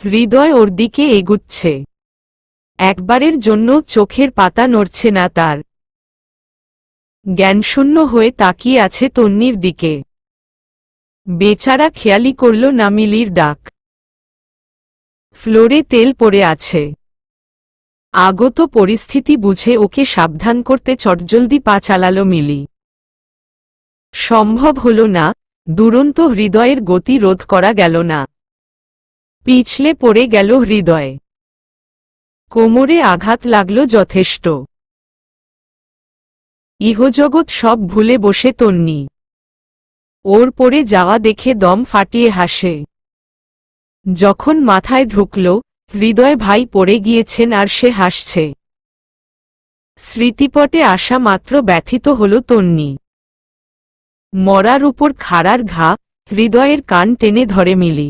হৃদয় ওর দিকে এগুচ্ছে। একবারের জন্য চোখের পাতা নড়ছে না তার। জ্ঞানশূন্য হয়ে তাকিয়ে আছে তন্নির দিকে। বেচারা খেয়ালি করল না মিলির ডাক। ফ্লোরে তেল পড়ে আছে। আগত পরিস্থিতি বুঝে ওকে সাবধান করতে চটজলদি পা চালাল মিলি। সম্ভব হল না, দুরন্ত হৃদয়ের গতি রোধ করা গেল না। পিছলে পড়ে গেল হৃদয়। কোমরে আঘাত লাগল যথেষ্ট। ইহজগৎ সব ভুলে বসে তন্নি। ওর পড়ে যাওয়া দেখে দম ফাটিয়ে হাসে। যখন মাথায় ঢুকল হৃদয় ভাই পড়ে গিয়েছেন আর সে হাসছে, স্মৃতিপটে আসা মাত্র ব্যথিত হল তন্নি। মরার উপর খাড়ার ঘা, হৃদয়ের কান টেনে ধরে মিলি।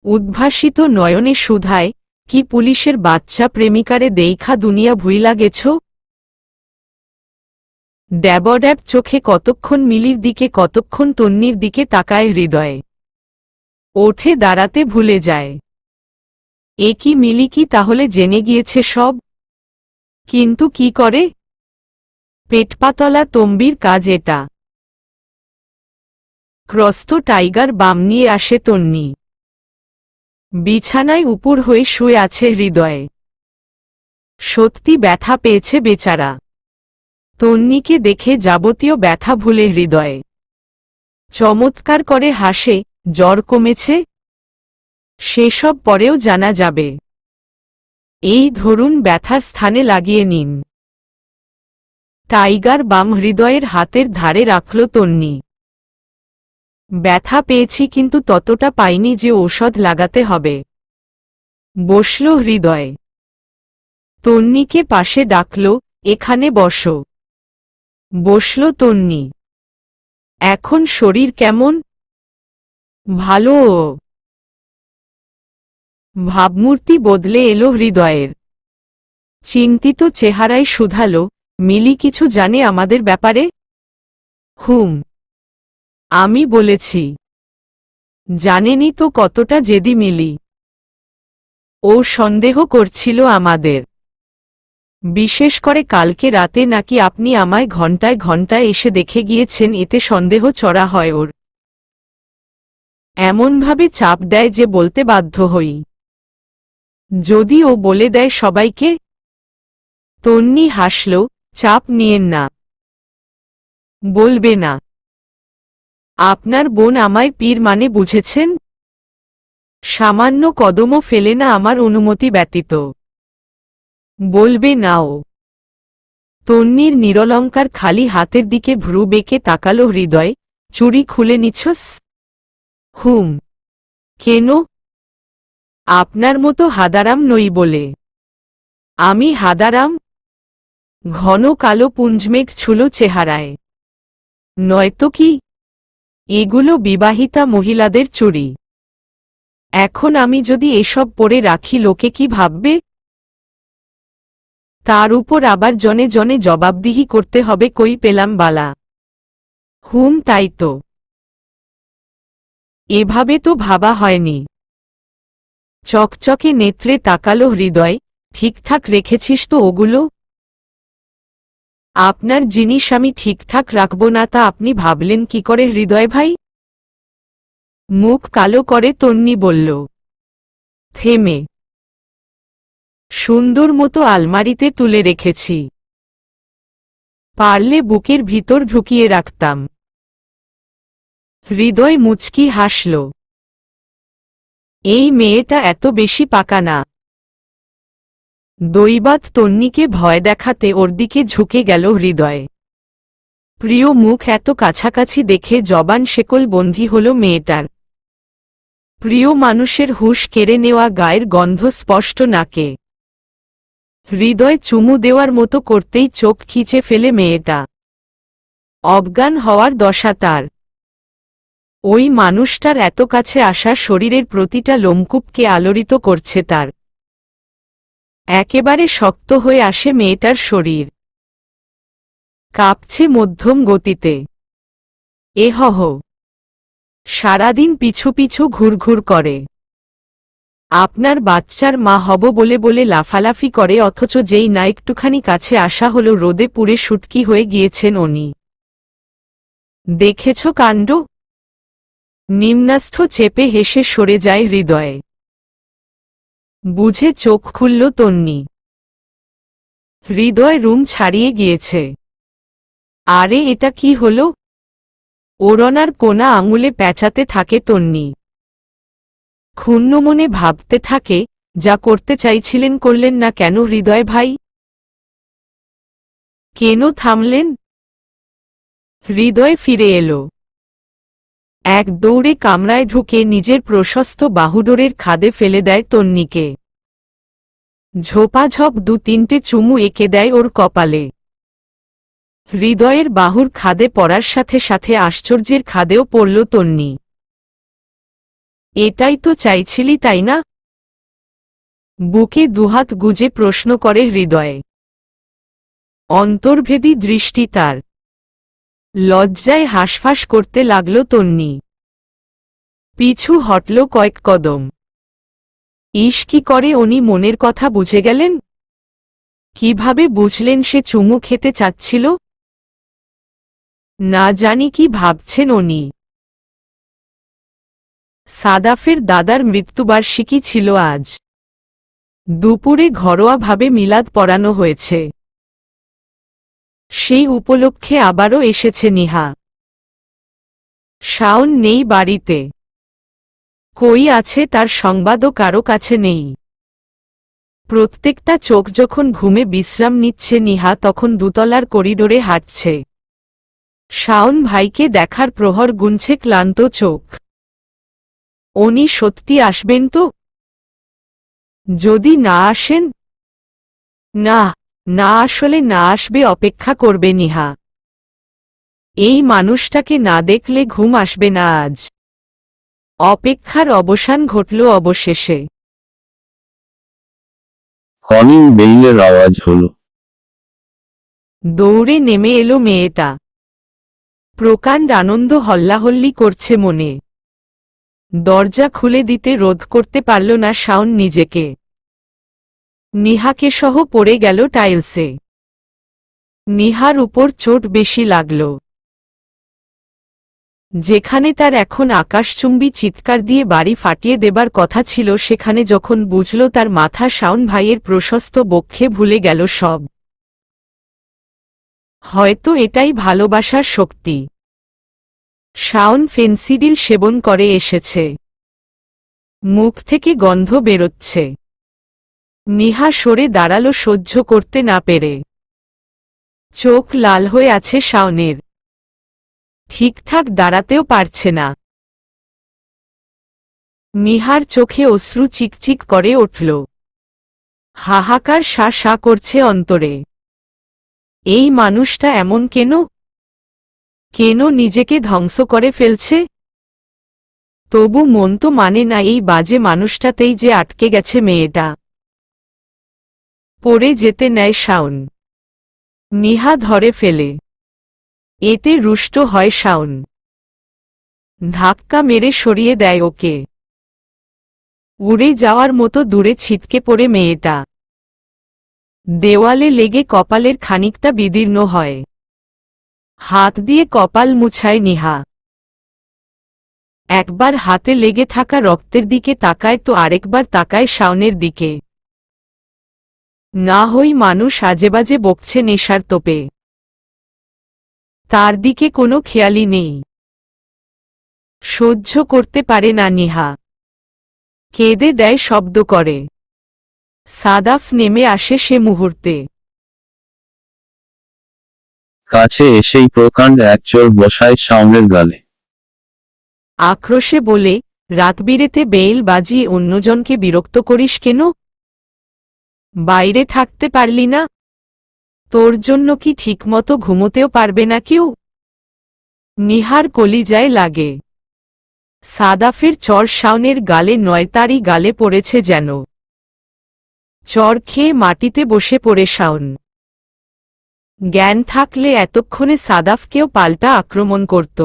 উদ্ভাসিত নয়নে শুধায়, কি পুলিশের বাচ্চা প্রেমিকারে দেইখা দুনিয়া ভুইলা গেছ? ড্যাবড্যাব চোখে কতক্ষণ মিলির দিকে কতক্ষণ তন্নির দিকে তাকায় হৃদয়ে। ওঠে দাঁড়াতে ভুলে যায়। এ কি মিলি কি তাহলে জেনে গিয়েছে সব? কিন্তু কি করে? পেটপাতলা তম্বির কাজ এটা। ক্রস্ত টাইগার বাম নিয়ে আসে তন্নি। বিছানায় উপর হয়ে শুয়ে আছে হৃদয়ে। সত্যি ব্যথা পেয়েছে বেচারা। তন্নিকে দেখে যাবতীয় ব্যথা ভুলে হৃদয়ে চমৎকার করে হাসে। জ্বর কমেছে? সেসব পরেও জানা যাবে। এই ধরুন ব্যথার স্থানে লাগিয়ে নিন। টাইগার বাম হৃদয়ের হাতের ধারে রাখল তন্নি। ব্যথা পেয়েছি কিন্তু ততটা পাইনি যে ঔষধ লাগাতে হবে। বসল হৃদয়। তন্নিকে পাশে ডাকল, এখানে বসো। বসল তন্নি। এখন শরীর কেমন? ভালো। ভাবমূর্তি বদলে এলো হৃদয়ের। চিন্তিত চেহারায় শুধাল, মিলি কিছু জানে আমাদের ব্যাপারে? হুম, আমি বলেছি। জানেনি তো কতটা জেদি মিলি। ও সন্দেহ করছিল আমাদের। বিশেষ করে কালকে রাতে নাকি আপনি আমায় ঘণ্টায় ঘণ্টায় এসে দেখে গিয়েছেন, এতে সন্দেহ চড়া হয় ওর। এমনভাবে চাপ দেয় যে বলতে বাধ্য হই। যদি ও বলে দেয় সবাইকে? তন্নি হাসল, চাপ নিয়েন না। বলবে না। আপনার বোন আমায় পীর মানে বুঝেছেন? সামান্য কদমও ফেলে না আমার অনুমতি ব্যতীত। বলবে নাও। তন্নির নিরলঙ্কার খালি হাতের দিকে ভ্রু বেঁকে তাকালো হৃদয়। চুড়ি খুলে নিছস? হুম। কেন? আপনার মতো হাদারাম নই বলে। আমি হাদারাম? ঘন কালো পুঞ্জমেঘ ছুলো চেহারায়। নয়তো কি? এগুলো বিবাহিতা মহিলাদের চুড়ি। এখন আমি যদি এসব পরে রাখি লোকে কি ভাববে? তার উপর আবার জনে জনে জবাবদিহি করতে হবে কই পেলাম বালা। হুম, তাই তো। এভাবে তো ভাবা হয়নি। চকচকে নেত্রে তাকালো হৃদয়। ঠিকঠাক রেখেছিস তো ওগুলো? আপনার জিনিস আমি ঠিকঠাক রাখব না তা আপনি ভাবলেন কি করে হৃদয় ভাই? মুখ কালো করে তন্নি বলল। থেমে। সুন্দর মতো আলমারিতে তুলে রেখেছি। পারলে বুকের ভিতর ঢুকিয়ে রাখতাম। হৃদয় মুচকি হাসল। এই মেয়েটা এত বেশি পাকা না। দৈবাত তন্নিকে ভয় দেখাতে ওর দিকে ঝুঁকে গেল হৃদয়। প্রিয় মুখ এত কাছাকাছি দেখে জবান শেকল বন্দী হল মেয়েটার। প্রিয় মানুষের হুঁশ কেড়ে নেওয়া গায়ের গন্ধ স্পষ্ট নাকে। হৃদয় চুমু দেওয়ার মতো করতেই চোখ খিচে ফেলে মেয়েটা। অজ্ঞান হওয়ার দশা তার। ওই মানুষটার এত কাছে আসা শরীরের প্রতিটা লোমকূপকে আলোড়িত করছে তার। একেবারে শক্ত হয়ে আসে মেয়েটার শরীর। কাঁপছে মধ্যম গতিতে। এহহ। সারাদিন পিছু পিছু ঘুরঘুর করে। আপনার বাচ্চার মা হব বলে বলে লাফালাফি করে, অথচ যেই না একটুখানি কাছে আসা হলো রোদে পুড়ে শুটকি হয়ে গিয়েছেন উনি। দেখেছ কাণ্ড? নিম্নাস্থ চেপে হেসে সরে যায় হৃদয়ে। বুঝে চোখ খুলল তন্নি। হৃদয় রুম ছাড়িয়ে গিয়েছে। আরে এটা কি হলো? ওড়নার কোনা আঙুলে প্যাঁচাতে থাকে তন্নি। ক্ষুণ্ণ মনে ভাবতে থাকে, যা করতে চাইছিলেন করলেন না কেন হৃদয় ভাই? কেন থামলেন? হৃদয় ফিরে এলো। এক দৌড়ে কামরায় ঢুকে নিজের প্রশস্ত বাহুডোরের খাদে ফেলে দেয় তন্নিকে। ঝোপাঝপ দু তিনটে চুমু এঁকে দেয় ওর কপালে। হৃদয়ের বাহুর খাদে পড়ার সাথে সাথে আশ্চর্যের খাদেও পড়ল তন্নি। এটাই তো চাইছিলি তাই না? বুকে দুহাত গুজে প্রশ্ন করে হৃদয়ে। অন্তর্ভেদী দৃষ্টি তার। লজ্জায় হাঁসফাঁস করতে লাগল তন্নি। পিছু হটল কয়েক কদম। ইস কি করে উনি মনের কথা বুঝে গেলেন? কিভাবে বুঝলেন সে চুমু খেতে চাচ্ছিল? না জানি কি ভাবছেন উনি। সাদাফের দাদার মৃত্যুবার্ষিকী ছিল আজ। দুপুরে ঘরোয়াভাবে মিলাদ পড়ানো হয়েছে। সেই উপলক্ষে আবারও এসেছে নিহা। শাওন নেই বাড়িতে। কই আছে তার সংবাদও কারো কাছে নেই। প্রত্যেকটা চোখ যখন ঘুমে বিশ্রাম নিচ্ছে নিহা তখন দুতলার করিডোরে হাঁটছে। শাওন ভাইকে দেখার প্রহর গুনছে ক্লান্ত চোখ। উনি সত্যি আসবেন তো? যদি না আসেন? না, না আসলে না আসবে, অপেক্ষা করবে নিহা। এই মানুষটাকে না দেখলে ঘুম আসবে না আজ। অপেক্ষার অবসান ঘটল অবশেষে। কলিং বেইলের আওয়াজ হলো। দৌড়ে নেমে এলো মেয়েটা। প্রকাণ্ড আনন্দ হল্লাহল্লি করছে মনে। দরজা খুলে দিতে রোধ করতে পারল না শাওন নিজেকে। নিহাকে সহ পড়ে গেল টাইলসে। নিহার উপর চোট বেশি লাগল। যেখানে তার এখন আকাশচুম্বী চিৎকার দিয়ে বাড়ি ফাটিয়ে দেবার কথা ছিল, সেখানে যখন বুঝল তার মাথা শাওন ভাইয়ের প্রশস্ত বক্ষে, ভুলে গেল সব। হয়তো এটাই ভালোবাসার শক্তি। শাওন ফেনসিডিল সেবন করে এসেছে। মুখ থেকে গন্ধ বেরোচ্ছে। নিহা সরে দাঁড়ালো সহ্য করতে না পেরে। চোখ লাল হয়ে আছে শাওনের। ঠিকঠাক দাঁড়াতেও পারছে না। নিহার চোখে অশ্রু চিকচিক করে উঠল। হাহাকার শা শা করছে অন্তরে। এই মানুষটা এমন কেন? কেন নিজেকে ধ্বংস করে ফেলছে? তবু মন তো মানে না এই বাজে মানুষটাতেই যে আটকে গেছে মেয়েটা। পড়ে যেতে নেয় শাওন। নিহা ধরে ফেলে। এতে রুষ্ট হয় শাওন। ধাক্কা মেরে সরিয়ে দেয় ওকে। উড়ে যাওয়ার মতো দূরে ছিটকে পড়ে মেয়েটা। দেওয়ালে লেগে কপালের খানিকটা বিদীর্ণ হয়। হাত দিয়ে কপাল মুছায় নিহা। একবার হাতে লেগে থাকা রক্তের দিকে তাকায় তো আরেকবার তাকায় শাওনের দিকে। না হই মানুষ আজেবাজে বকছে নেশার তোপে। তার দিকে কোনো খেয়ালই নেই। সহ্য করতে পারে না নিহা। কেঁদে দেয় শব্দ করে। সাদাফ নেমে আসে সে মুহূর্তে। কাছে এসেই প্রকাণ্ড এক চোর বসায় শাওনের গালে। আক্রোশে বলে, রাতবিরেতে বেল বাজিয়ে অন্যজনকে বিরক্ত করিস কেন? বাইরে থাকতে পারলি না? তোর জন্য কি ঠিকমতো ঘুমোতেও পারবে না কেউ? নিহার কলিজায় লাগে। সাদাফের চর শাওনের গালে নয়, তারই গালে পড়েছে যেন। চর খেয়ে মাটিতে বসে পড়ে শাওন। জ্ঞান থাকলে এতক্ষণে সাদাফকেও পাল্টা আক্রমণ করত।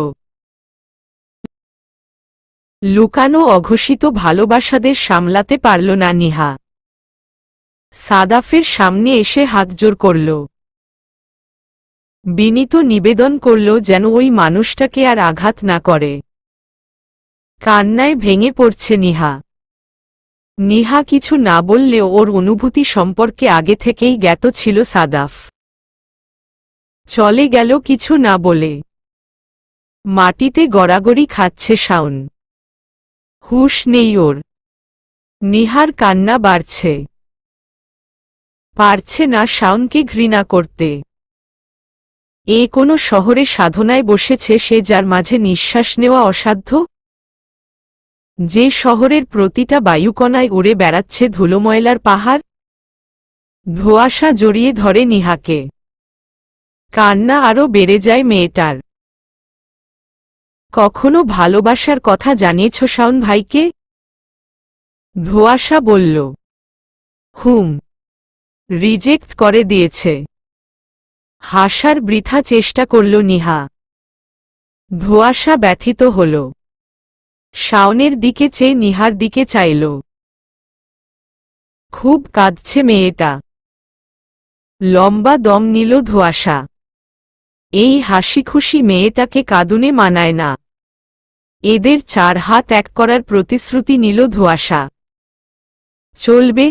লুকানো অঘোষিত ভালোবাসাদের সামলাতে পারল না নিহা। সাদাফের সামনে এসে হাতজোড় করল, বিনীত নিবেদন করল যেন ওই মানুষটাকে আর আঘাত না করে। কান্নায় ভেঙে পড়ছে নিহা। নিহা কিছু না বললেও ওর অনুভূতি সম্পর্কে আগে থেকেই জ্ঞাত ছিল সাদাফ। চলে গেল কিছু না বলে। মাটিতে গড়াগড়ি খাচ্ছে শাওন। হুঁশ নেই ওর। নিহার কান্না বাড়ছে। পারছে না শাওনকে ঘৃণা করতে। এ কোনো শহরে সাধনায় বসেছে সে, যার মাঝে নিঃশ্বাস নেওয়া অসাধ্য? যে শহরের প্রতিটা বায়ুকণায় উড়ে বেড়াচ্ছে ধুলোময়লার পাহাড়? ধোঁয়াশা জড়িয়ে ধরে নিহাকে। কান্না আরও বেড়ে যায় মেয়েটার। কখনো ভালোবাসার কথা জানিয়েছ শাওন ভাইকে? ধোঁয়াশা বলল, হুম, রিজেক্ট করে দিয়েছে। হাসার বৃথা চেষ্টা করল নিহা। ধোঁয়াশা ব্যথিত হল। শাওনের দিকে চেয়ে নিহার দিকে চাইল। খুব কাঁদছে মেয়েটা। লম্বা দম নিল ধোঁয়াশা। এই হাসিখুশি মেয়েটাকে কাঁদুনে মানায় না। এদের 4 হাত এক করার প্রতিশ্রুতি নিল ধোঁয়াশা। চলবে,